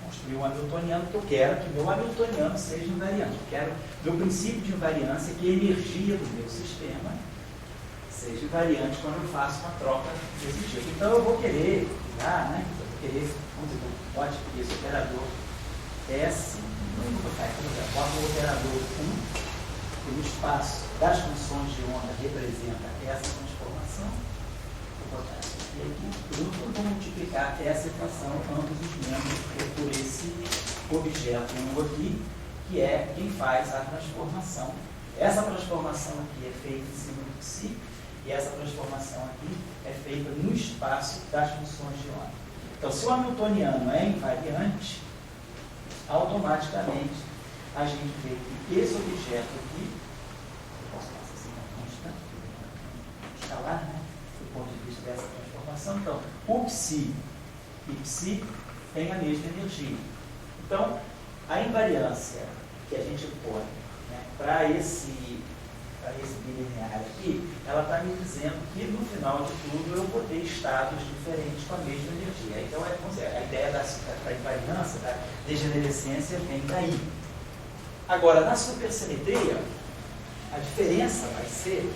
Construir um hamiltoniano, que eu quero que meu hamiltoniano seja invariante. Eu quero, meu princípio de invariância é que a energia do meu sistema seja invariante quando eu faço uma troca desse tipo. Então eu vou querer, né? Eu vou querer, vamos dizer, pode que esse operador S, vou botar aqui, bota o operador 1, que no espaço das funções de onda representa essa transformação. Vou botar isso aqui, tudo vou multiplicar essa equação, ambos os membros, por esse objeto 1 aqui, que é quem faz a transformação. Essa transformação aqui é feita em cima do psi, E essa transformação aqui é feita no espaço das funções de onda. Então, se o hamiltoniano é invariante, automaticamente a gente vê que esse objeto aqui, eu posso passar assim uma constante, escalar, né? Do ponto de vista dessa transformação. Então, o psi e psi têm a mesma energia. Então, a invariância que a gente põe, né, para esse bilinear aqui, ela está me dizendo que no final de tudo eu vou ter estados diferentes com a mesma energia. Então, a ideia da invariância, da degenerescência, vem daí. Agora, na supersimetria, a diferença vai ser...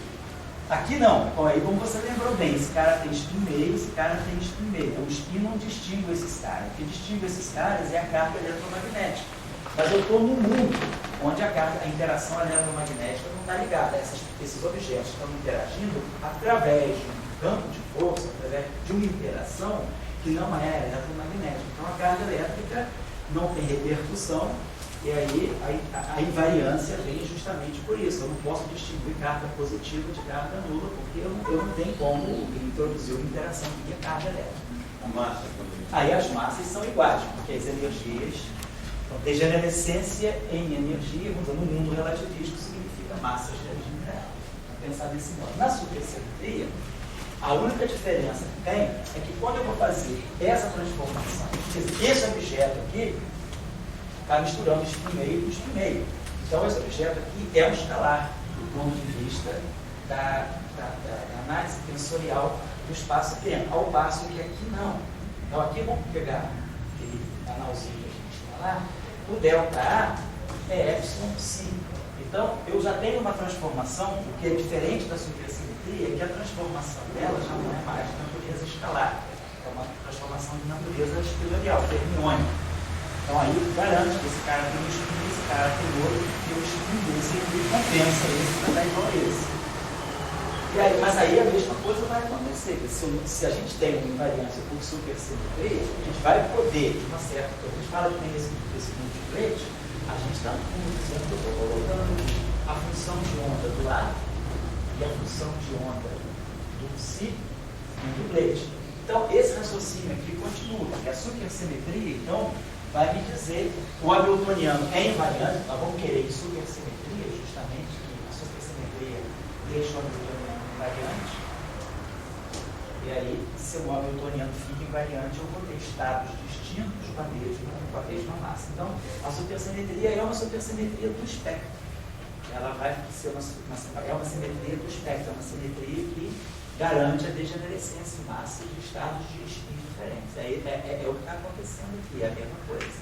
Aqui não. Bom, aí como você lembrou bem, esse cara tem spin meio, esse cara tem spin meio. O spin não distingue esses caras. O que distingue esses caras é a carga eletromagnética. Mas eu estou num mundo onde a interação eletromagnética não está ligada. Esses objetos estão interagindo através de um campo de força, através de uma interação que não é eletromagnética. Então a carga elétrica não tem repercussão. E aí a invariância vem justamente por isso. Eu não posso distinguir carga positiva de carga nula, porque eu não tenho como introduzir uma interação via carga elétrica. A massa também. Aí as massas são iguais, porque as energias... Então, degenerescência em energia, vamos dizer, no mundo relativístico, significa massas reagindo real. Vamos pensar desse modo. Na supersimetria, a única diferença que tem é que quando eu vou fazer essa transformação, quer dizer, esse objeto aqui está misturando spin meio com spin meio. Então, esse objeto aqui é um escalar, do ponto de vista da análise tensorial do espaço-tempo, ao passo que aqui não. Então, aqui vamos pegar aquele analzinho que a gente tinha lá, o ΔA é epsilon psi. Então, eu já tenho uma transformação, o que é diferente da supersimetria, que a transformação dela já não é mais de natureza escalar, é uma transformação de natureza espelhorial, fermiônica. Então aí garante que esse cara tem um spin, esse cara tem outro, e o spin desse aqui compensa esse para dar igual a esse. E aí, mas aí a mesma coisa vai acontecer. Se a gente tem uma invariância por supersimetria, a gente vai poder, de uma certa coisa, a gente fala que tem esse multiplete, a gente está colocando a função de onda do lado e a função de onda do psi no duplete. Então, esse raciocínio aqui continua, porque a supersimetria, então, vai me dizer o hamiltoniano é invariante, nós vamos querer em supersimetria, justamente, que a supersimetria deixa o hamiltoniano invariante. E aí, se o hamiltoniano fica invariante, eu vou ter estados distintos com a mesma massa. Então, a supersimetria é uma supersimetria do espectro. Ela vai ser uma simetria do espectro, é uma simetria que garante a degenerescência em massa de estados de spin diferentes. É o que está acontecendo aqui, é a mesma coisa.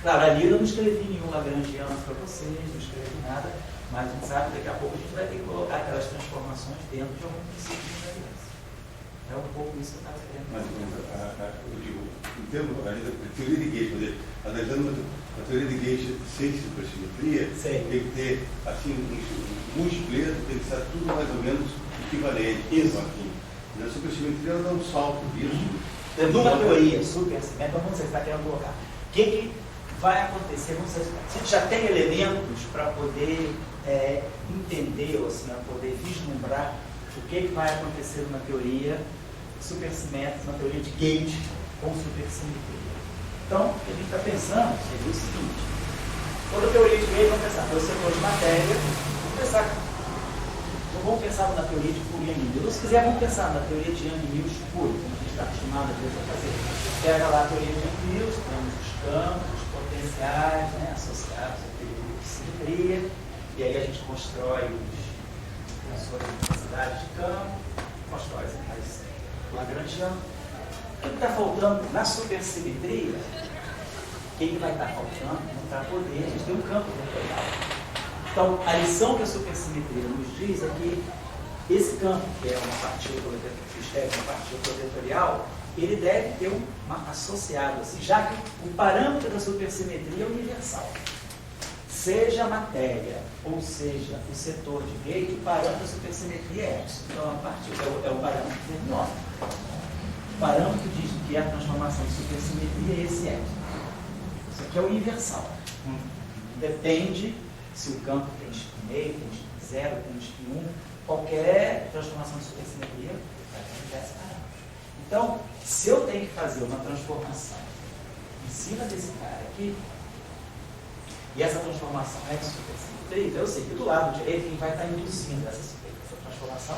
Claro, ali eu não escrevi nenhum lagrangiano para vocês, não escrevi nada, mas a gente sabe que daqui a pouco a gente vai ter que colocar aquelas transformações dentro de algum princípio de invariância. É um pouco isso que eu estava querendo. Mas eu digo, em termos da teoria de Gauge, analisando a teoria de Gauge sem supersimetria, tem que ter, assim, um múltiplo, tem que estar tudo mais ou menos equivalente. Isso. Aqui. Na supersimetria ela dá um salto disso. Numa teoria supersimétrica, então vamos dizer, você está querendo colocar. O que vai acontecer? Vamos dizer, se a gente já tem elementos para poder entender, ou assim, para poder vislumbrar o que vai acontecer numa teoria supersimétrica, uma teoria de Gauge com supersimetria. Então, o que a gente está pensando seria o seguinte: toda teoria de Gauge, vamos pensar pelo setor de matéria, vamos pensar na teoria de Fourier-Mills. Ou se quiser, vamos pensar na teoria de Young-Mills pura, como a gente está acostumado às vezes a fazer. Pega lá a teoria de Young-Mills, temos os campos, os potenciais, né, associados à teoria de simetria, e aí a gente constrói as suas intensidades de campo, constrói as lagrangianas. O que está faltando na supersimetria? O que vai estar faltando? Não está poder, a gente tem um campo vetorial. Então, a lição que a supersimetria nos diz é que esse campo, que é uma partícula vetorial, ele deve ter um associado, assim, já que o parâmetro da supersimetria é universal. Seja a matéria, ou seja o setor de Gauge, o parâmetro da supersimetria é epsilon. Então, a partícula é o parâmetro fermiônico. O parâmetro diz que a transformação de supersimetria é esse epsilon. Isso aqui é universal. Depende se o campo tem spin meio, tem spin 0, tem spin 1, qualquer transformação de supersimetria vai ter diversos parâmetros. Então, se eu tenho que fazer uma transformação em cima desse cara aqui, e essa transformação é de supersimetria, então eu sei que do lado direito quem vai estar induzindo essa transformação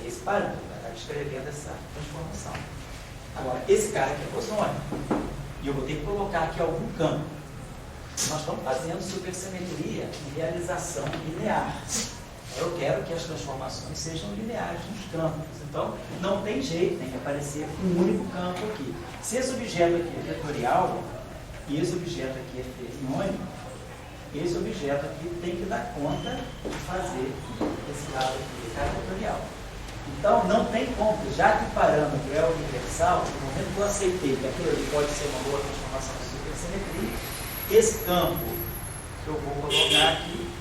é esse parâmetro, vai estar descrevendo essa transformação. Agora, esse cara aqui é bosônico, e eu vou ter que colocar aqui algum campo. Nós estamos fazendo supersimetria em realização linear. Eu quero que as transformações sejam lineares nos campos. Então, não tem jeito, tem que aparecer um único campo aqui. Se esse objeto aqui é vetorial, e esse objeto aqui é fermiônico, esse objeto aqui tem que dar conta de fazer esse lado aqui, esse lado vetorial. Então, não tem como, já que o parâmetro é universal, no momento que eu aceitei que aquilo ali pode ser uma boa transformação de supersimetria, esse campo que eu vou colocar aqui,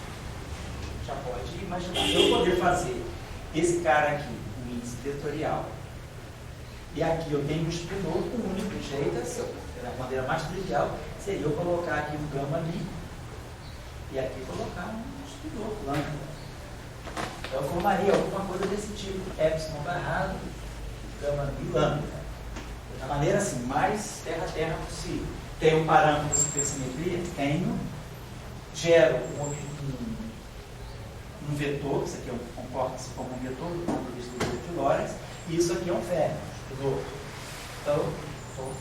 já pode imaginar. Eu vou poder fazer esse cara aqui, um índice vetorial, e aqui eu tenho um espinor, o único jeito, da maneira mais trivial, seria eu colocar aqui um gama ali, e aqui colocar um espinor, lambda. Então eu formaria alguma coisa desse tipo, epsilon barrado, gama e lambda. Da maneira assim, mais terra-terra possível. Tenho um parâmetro de supersimetria? Tenho. Gero um vetor, isso aqui comporta-se como um vetor do ponto de vista do grupo de Lorentz, e isso aqui é um fermo, estudou. Então, estou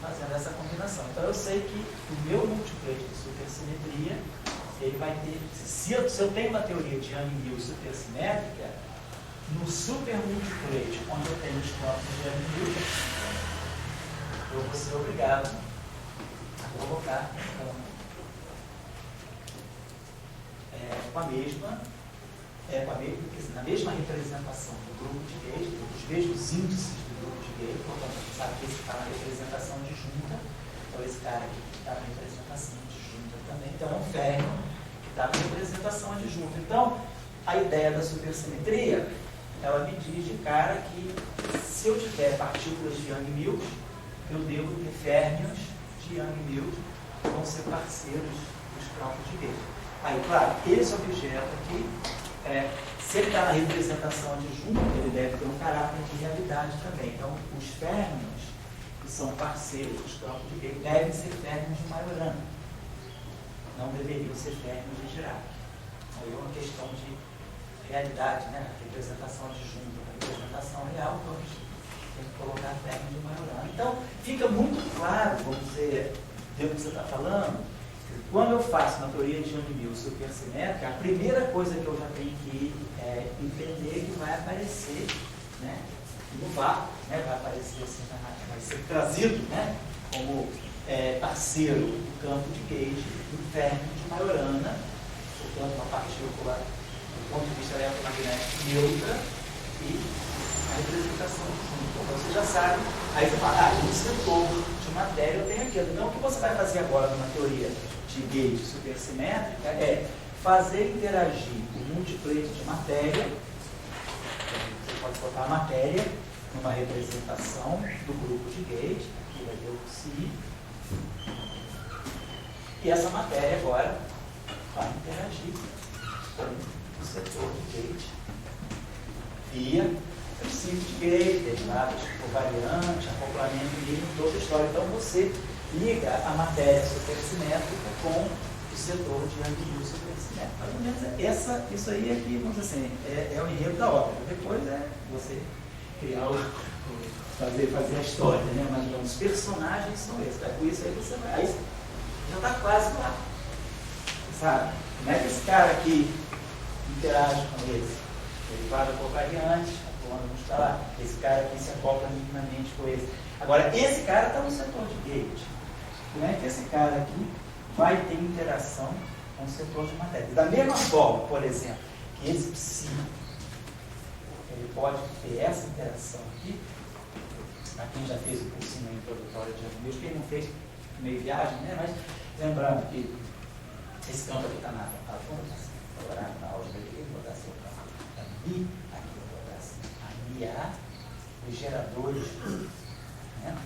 fazendo essa combinação. Então eu sei que o meu multiplete de supersimetria, ele vai ter, se eu tenho uma teoria de Yang-Mills supersimétrica, no supermultiplete, onde eu tenho os campos de Yang-Mills, eu vou ser obrigado a colocar na mesma representação do grupo de Gauge, dos mesmos índices do grupo de Gauge, portanto, a gente sabe que esse está na representação disjunta, então esse cara aqui está na representação disjunta também, então é um ferro que está na representação adjunta. Então, a ideia da supersimetria, ela me diz de cara que se eu tiver partículas de Yang-Mills, eu devo ter férmions de Yang-Mills que vão ser parceiros dos campos de Gauge. Aí, claro, esse objeto aqui, se ele está na representação adjunta, ele deve ter um caráter de realidade também. Então, os férmions, que são parceiros dos campos de Gauge, devem ser férmions de Majorana. Não deveriam ser férmions de Dirac. Aí é uma questão de realidade, né? A representação adjunta, a representação real, então a gente tem que colocar férmions de Majorana. Então, fica muito claro, vamos dizer, do que você está falando. Quando eu faço uma teoria de Yang-Mills supersimétrica, a primeira coisa que eu já tenho que entender que vai aparecer, né, no vácuo, né, vai aparecer assim, vai ser trazido, né, como parceiro do campo de Gauge, do férmio de Majorana, portanto, uma partícula do ponto de vista eletromagnético neutra e a representação do fundo. Então você já sabe, aí você fala, um setor de matéria eu tenho aqui. Então o que você vai fazer agora numa teoria de Gauge supersimétrica é fazer interagir o multiplete de matéria, você pode botar a matéria numa representação do grupo de Gauge, aqui vai ter o psi, e essa matéria agora vai interagir com o setor de Gauge via princípio de Gauge, derivadas covariantes, acoplamento mínimo, toda a história. Então você liga a matéria supersimétrica com o setor de Yang-Mills supersimétrico. Mais ou menos isso aí aqui, vamos dizer assim, é o enredo da ópera. Depois é você criar fazer a história, né? Mas então, os personagens são esses. Com isso aí você vai. Aí já está quase lá. Sabe? Como é que esse cara aqui interage com esse? Derivada covariante, vamos falar. Esse cara aqui se acopla minimamente com esse. Agora, esse cara está no setor de Gauge. Como é que esse cara aqui vai ter interação com o setor de matéria? Da mesma forma, por exemplo, que esse psi, ele pode ter essa interação aqui, para quem já fez o cursinho introdutório de Yang-Mills, quem não fez, meio viagem, né? Mas lembrando que esse campo aqui está na fundação, agora na álgebra aqui, vou dar assim, aqui vou botar assim, a IA, os geradores, né?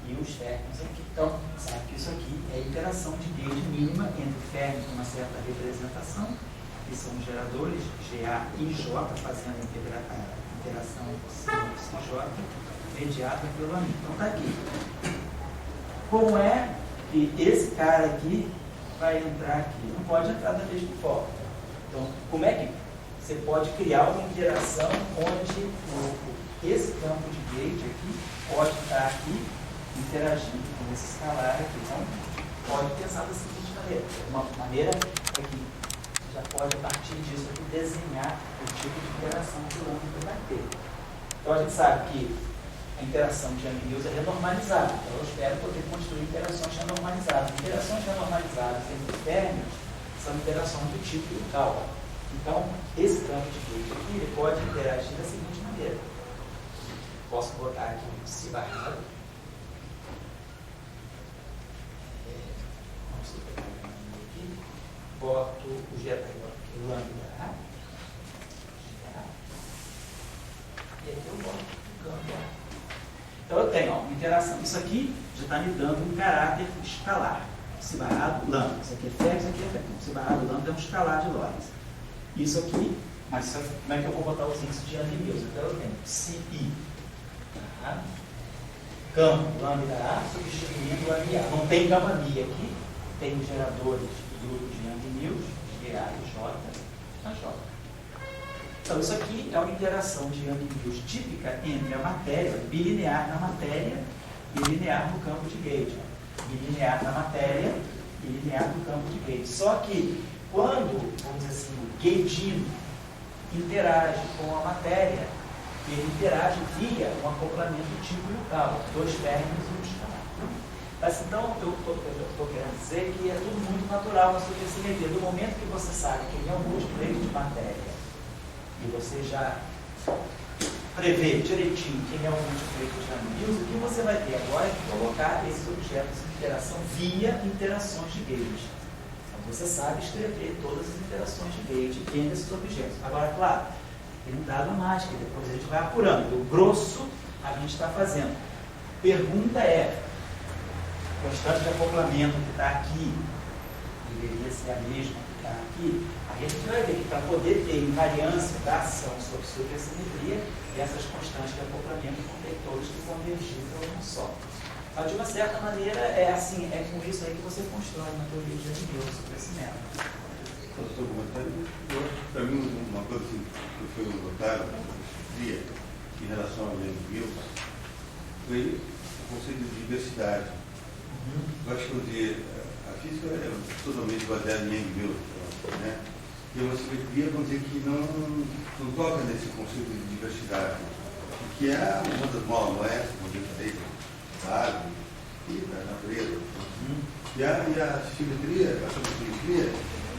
E os férmions aqui. Então, sabe que isso aqui é a interação de Gauge mínima entre férmions com uma certa representação Aqui são os geradores, GA e J, fazendo a interação CJ, mediada pelo amigo. Então está aqui. Como é que esse cara aqui vai entrar aqui? Não pode entrar da mesma forma. Então, como é que você pode criar uma interação onde esse campo de gate aqui pode estar aqui interagindo com esse escalar aqui? Então, pode pensar da seguinte maneira. Uma maneira é que já pode, a partir disso, aqui, desenhar o tipo de interação que o lambda vai ter. Então, a gente sabe que a interação de Young Mills é renormalizada. Então, eu espero poder construir interações renormalizadas. Interações renormalizadas entre términos são interações do tipo local. Então, esse campo de gate aqui ele pode interagir da seguinte maneira. Posso botar aqui um se barrado. Vamos pegar aqui. Boto o gerador aqui, o lambda. E aqui eu boto o campo A. Então eu tenho uma interação. Isso aqui já está me dando um caráter escalar. Se barrado, lambda. Isso aqui é ferro, isso aqui é ferro. Se barrado, lambda é um escalar de Lorentz. Isso aqui, mas como é que eu vou botar os índices de Young Mills? Então eu tenho CI, tá? Campo lambda A substituindo o AMA. Não tem gama Mi aqui, tem geradores do grupo de Young Mills, GA e J, a J. Então isso aqui é uma interação de Young Mills típica entre a matéria, bilinear na matéria e linear no campo de gauge. Bilinear na matéria e linear no campo de gauge. Só que quando, vamos dizer assim, o gaugino interage com a matéria, ele interage via um acoplamento tipo local, dois términos e um escalar. Mas então, eu estou querendo dizer que é tudo muito natural na supersimetria. Do momento que você sabe que ele é um múltiplo de matéria, e você já prevê direitinho quem é o múltiplo de Young Mills, o que você vai ter agora é que colocar esses objetos em interação via interações de gauge. Você sabe escrever todas as interações de gauge entre esses objetos. Agora, claro, tem um dado a mais, que depois a gente vai apurando. O grosso a gente está fazendo. Pergunta é, a constante de acoplamento que está aqui, deveria ser a mesma que está aqui, a gente vai ver que para poder ter invariância da ação sobre supersimetria, essas constantes de acoplamento vão ter todas que convergir para um só. Mas, de uma certa maneira, é assim, é com isso aí que você constrói uma teoria de Young Mills sobre esse método. Para mim, uma coisa assim, que foi notável em relação ao Young Mills foi o conceito de diversidade. Eu acho que a física é totalmente baseada em Young Mills, né? E uma simetria, vamos dizer que não toca nesse conceito de diversidade, que é uma das moléculas, como eu falei, da árvore e da natureza. E a simetria, a supersimetria,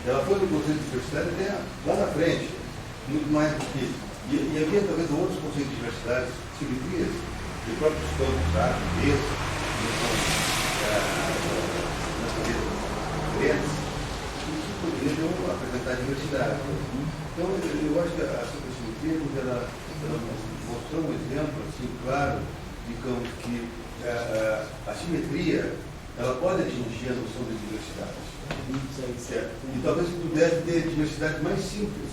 ela foi no conceito de diversidade até lá na frente, muito mais do que. E havia talvez outros conceitos de diversidade, simetrias, de próprios campos da natureza, diferentes, que poderiam apresentar diversidade. Então, eu acho que a supersimetria, ela mostrou um exemplo assim, claro de que a simetria ela pode atingir a noção de diversidade. E talvez pudesse ter diversidade mais simples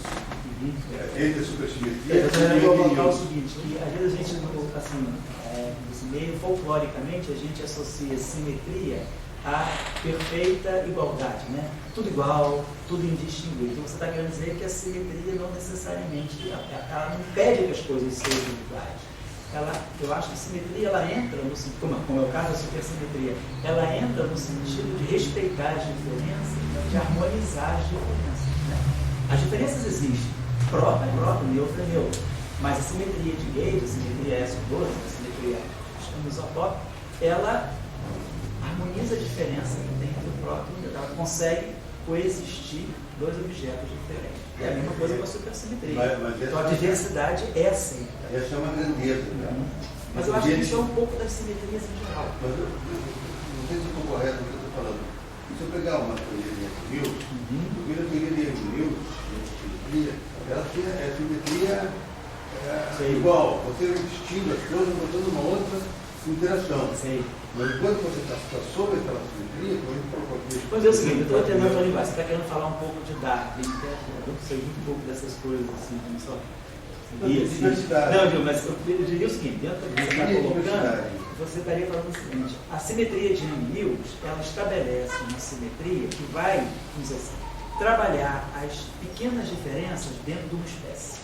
entre a supersimetria e o colocar o seguinte, que às vezes a gente, assim, meio folcloricamente, a gente associa simetria à perfeita igualdade, né? Tudo igual, tudo indistinguível. Então você está querendo dizer que a simetria não necessariamente, ela não impede que as coisas sejam iguais. Eu acho que a simetria ela entra no sentido, como é o caso da supersimetria, ela entra no sentido de respeitar as diferenças, de harmonizar as diferenças. Né? As diferenças existem, próprio é próprio, neutro é neutro, mas a simetria de gauge, a simetria S12, a simetria isotôpica, ela harmoniza a diferença que tem entre o próprio, ela consegue coexistir dois objetos diferentes. É a mesma coisa com a supersimetria. Então a diversidade é assim. Essa é uma grandeza. Mas eu acho que isso é um pouco das simetrias em geral. Mas eu não sei se eu estou correto no que eu estou falando. Se eu pegar uma teoria de Young Mills, a primeira teoria de Young Mills, ela tem a simetria igual. Você distingue as coisas, botando uma outra, interação. Sei. Mas enquanto você está sobre aquela simetria, quando a gente propõe... Pois é o seguinte, eu estou entendendo a linguagem. Você está querendo falar um pouco de Darwin, eu sei um pouco dessas coisas, assim, como só... Diversidade. Não, Gil, mas eu diria o seguinte, dentro do que você está colocando, você estaria falando o seguinte, a simetria de Young-Mills, ela estabelece uma simetria que vai, vamos dizer assim, trabalhar as pequenas diferenças dentro de uma espécie.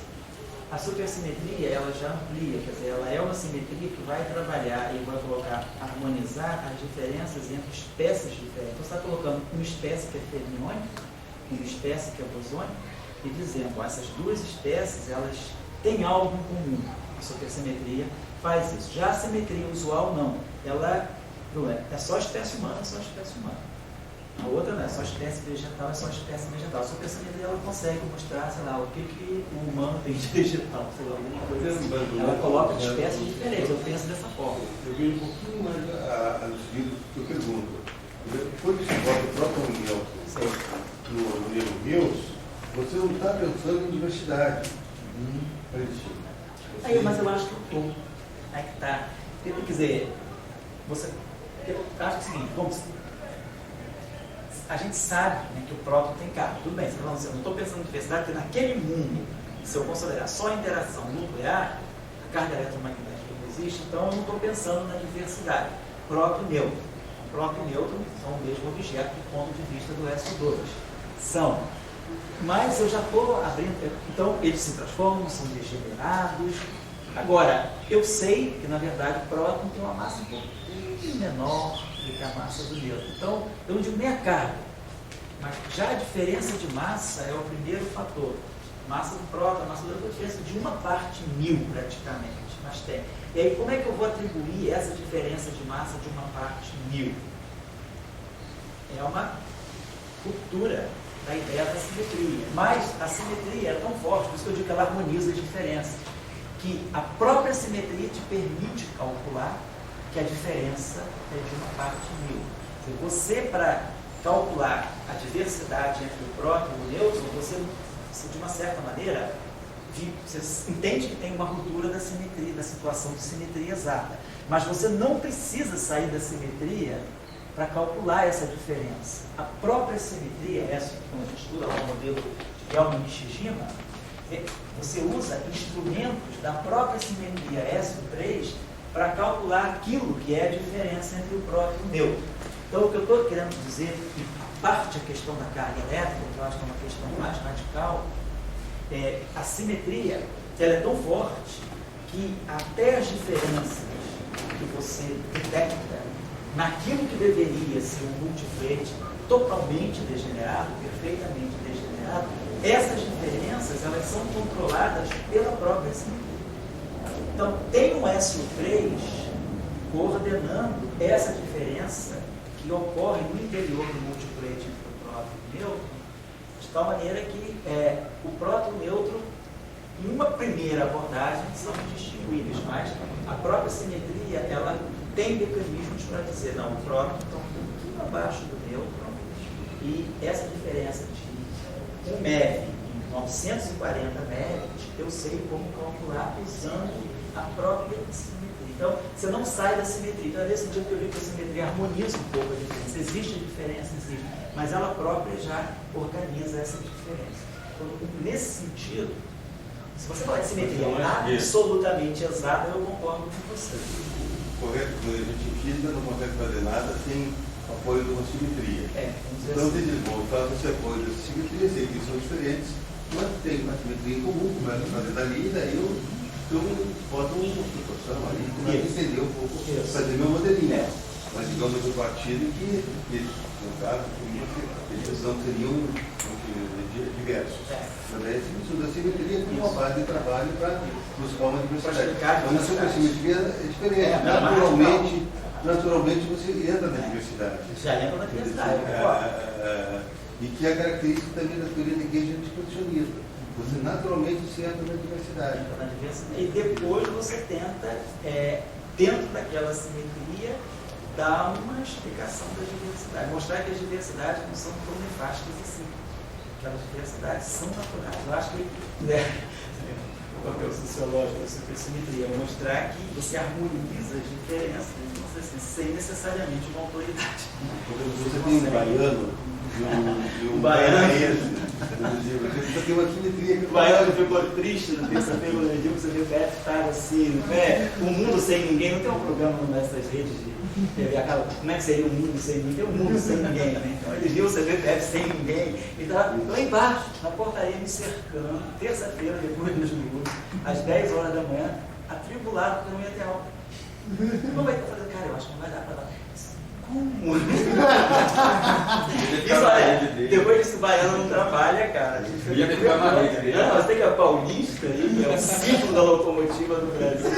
A supersimetria, ela já amplia, quer dizer, ela é uma simetria que vai trabalhar e vai colocar, harmonizar as diferenças entre espécies diferentes. Então, você está colocando uma espécie que é fermiônica, uma espécie que é bosônica, e dizendo, ó, essas duas espécies, elas têm algo em comum. A supersimetria faz isso. Já a simetria usual, não. Ela não é só espécie humana, é só espécie humana. A outra não é só espécie vegetal, é só espécie vegetal. A supersimetria, ela consegue mostrar, sei lá, o que o humano tem de vegetal, sei lá, alguma coisa assim. Ela coloca espécies diferentes, eu penso dessa forma. Eu vejo um pouquinho mais nos livros que eu pergunto. Quando se bota o próprio Neutron no Young-Mills, você não está pensando em diversidade. Aí, mas eu acho que eu estou. Aí que está. Quer dizer, eu acho o seguinte, vamos. A gente sabe, né, que o próton tem carga. Tudo bem, você está falando assim, eu não estou pensando em diversidade, porque naquele mundo, se eu considerar só a interação nuclear, a carga eletromagnética não existe, então eu não estou pensando na diversidade. Próton e nêutron. Próton e nêutron são o mesmo objeto do ponto de vista do SO2. São. Mas eu já estou abrindo. Então, eles se transformam, são degenerados. Agora, eu sei que, na verdade, o próton tem uma massa um pouquinho menor do que a massa do nêutron. Então, eu não digo nem a carga, mas já a diferença de massa é o primeiro fator. Massa do próton, a massa do nêutron, é a diferença de 1/1000 praticamente. Mas tem. E aí, como é que eu vou atribuir essa diferença de massa de 1/1000? É uma ruptura da ideia da simetria. Mas a simetria é tão forte, por isso que eu digo que ela harmoniza as diferenças, que a própria simetria te permite calcular que a diferença é de 1/1000. Você, para calcular a diversidade entre o próton e o nêutron, você de uma certa maneira, você entende que tem uma ruptura da simetria, da situação de simetria exata. Mas você não precisa sair da simetria para calcular essa diferença. A própria simetria, essa que a gente estuda lá no modelo de Gell-Nishijima, você usa instrumentos da própria simetria SO3 para calcular aquilo que é a diferença entre o próton e o nêutron. Então, o que eu estou querendo dizer, que parte a questão da carga elétrica, que eu acho que é uma questão mais radical, a simetria ela é tão forte que até as diferenças que você detecta naquilo que deveria ser um multifrete totalmente degenerado, perfeitamente degenerado, essas diferenças elas são controladas pela própria simetria. Então, tem um SO3 coordenando essa diferença que ocorre no interior do multifrete entre o próton e o nêutron, de tal maneira que o próton e o nêutron, em uma primeira abordagem, são indistinguíveis, mas a própria simetria ela tem mecanismos para dizer, não, o próton está um pouquinho abaixo do nêutron e essa diferença de 1 MeV em 940 MeV, eu sei como calcular usando a própria simetria. Então, você não sai da simetria. Então, nesse sentido que eu digo que a simetria harmoniza um pouco a diferença. Existe a diferença, existe, mas ela própria já organiza essa diferença. Então, nesse sentido, se você falar de simetria absolutamente exata, eu concordo com você. Correto, quando a gente em física não consegue fazer nada sem apoio de uma simetria. Então, você diz, bom, eu faço esse apoio dessa simetria, sei que são diferentes, mas tem uma simetria em comum, começa a fazer dali, e daí eu boto uma proporção ali, começo a entender um pouco, fazer meu modelinho. Mas digamos o partido que eles, no caso, eles não seriam diversos. Mas aí você precisa da simetria como uma base de trabalho para buscar uma diversidade. Então, na supersimetria é diferente. Naturalmente você entra na diversidade. Já entra na diversidade. E que é a característica também da teoria de Gauge anticondicionista. Você naturalmente se entra na diversidade. E depois você tenta, dentro daquela simetria, dar uma explicação da diversidade. Mostrar que as diversidades não são tão nefastas assim. Aquelas diversidades são naturais. Eu acho que o papel sociológico da supersimetria, é mostrar que você harmoniza as diferenças, assim, sem necessariamente uma autoridade. Você tem um baiano e um baiano. Você tem uma simetria. O baiano ficou triste na terça-feira, quando ele viu que você viu o PF estar assim, né? O mundo sem ninguém, não tem um programa nessas redes de TV, aquela, como é que seria o mundo sem ninguém? Tem um mundo sem ninguém, né? Então ele viu o CBPF sem ninguém, e estava lá embaixo, na portaria, me cercando, terça-feira, depois dos minutos, às 10 horas da manhã, atribulado, porque não ia ter aula. Como vai estar fazendo? Cara, eu acho que não vai dar para dar. Como? Isso, olha, depois disso, o baiano não trabalha, cara. Ia ficar na rede dele. Não, você tem que é paulista, aí, é o símbolo da locomotiva do Brasil.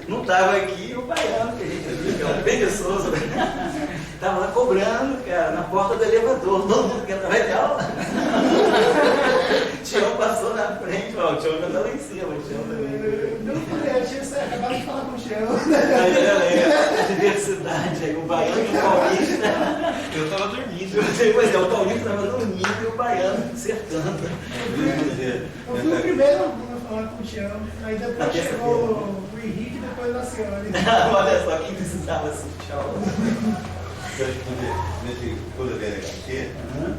Não estava aqui o baiano, que a gente viu, que é um preguiçoso. Estava lá cobrando, cara, na porta do elevador. Todo mundo quer entrar, vai ter aula. Tião passou na frente, ó, o Tião já tá lá em cima, o Tião também. Não falei, eu tinha acabado de falar com o Tião. A diversidade aí, o baiano e o paulista. Eu tava dormindo. Pois é, o paulista estava dormindo e o baiano cercando. Eu fui o primeiro a falar com o Tião, aí depois chegou o Henrique e depois a senhora. Olha só, quem precisava assistir a aula. Eu acho que nesse coisa da LHC,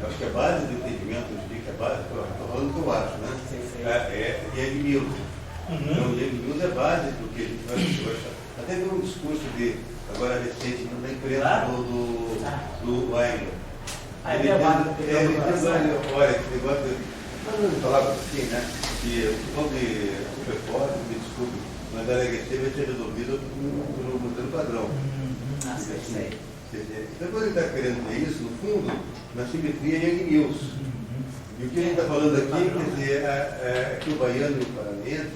acho que a base do entendimento, eu diria que a base, estou falando o que eu acho, né? Sim. É Yang Mills. Então, Yang Mills é base do que a gente vai achar. Até deu um discurso de, agora recente, na imprensa do Wagner. Aí tem a base do olha, esse negócio de. Nós falava assim, né? Que sobre superforte, me desculpe, mas a LHC vai ser resolvida por mudando padrão. Sei. Então, quando ele está querendo dizer isso, no fundo, na simetria é Yang Mills. E o que a gente está falando aqui, quer dizer, é que o baiano e o paranense,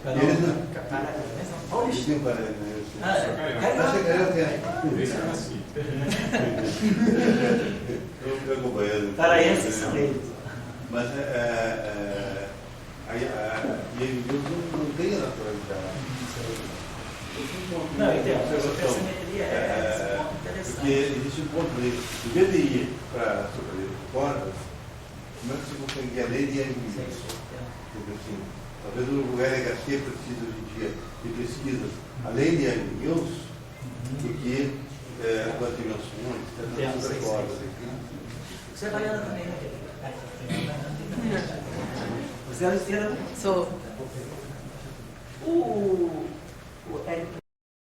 eles não. Eles têm um paranense. Eu pego o baiano. Paraenses são eles. Mas a Yang Mills não tem a naturalidade. Não, entendo. A simetria é interessante. Porque existe um ponto aí. Em vez de ir para cordas, como é que você consegue a lei de Yang Mills? Assim, talvez o LHC precisa hoje em dia de pesquisas além de Yang Mills do que das dimensões, das cordas. Você é baiana também, né? Você é Sou. o Érico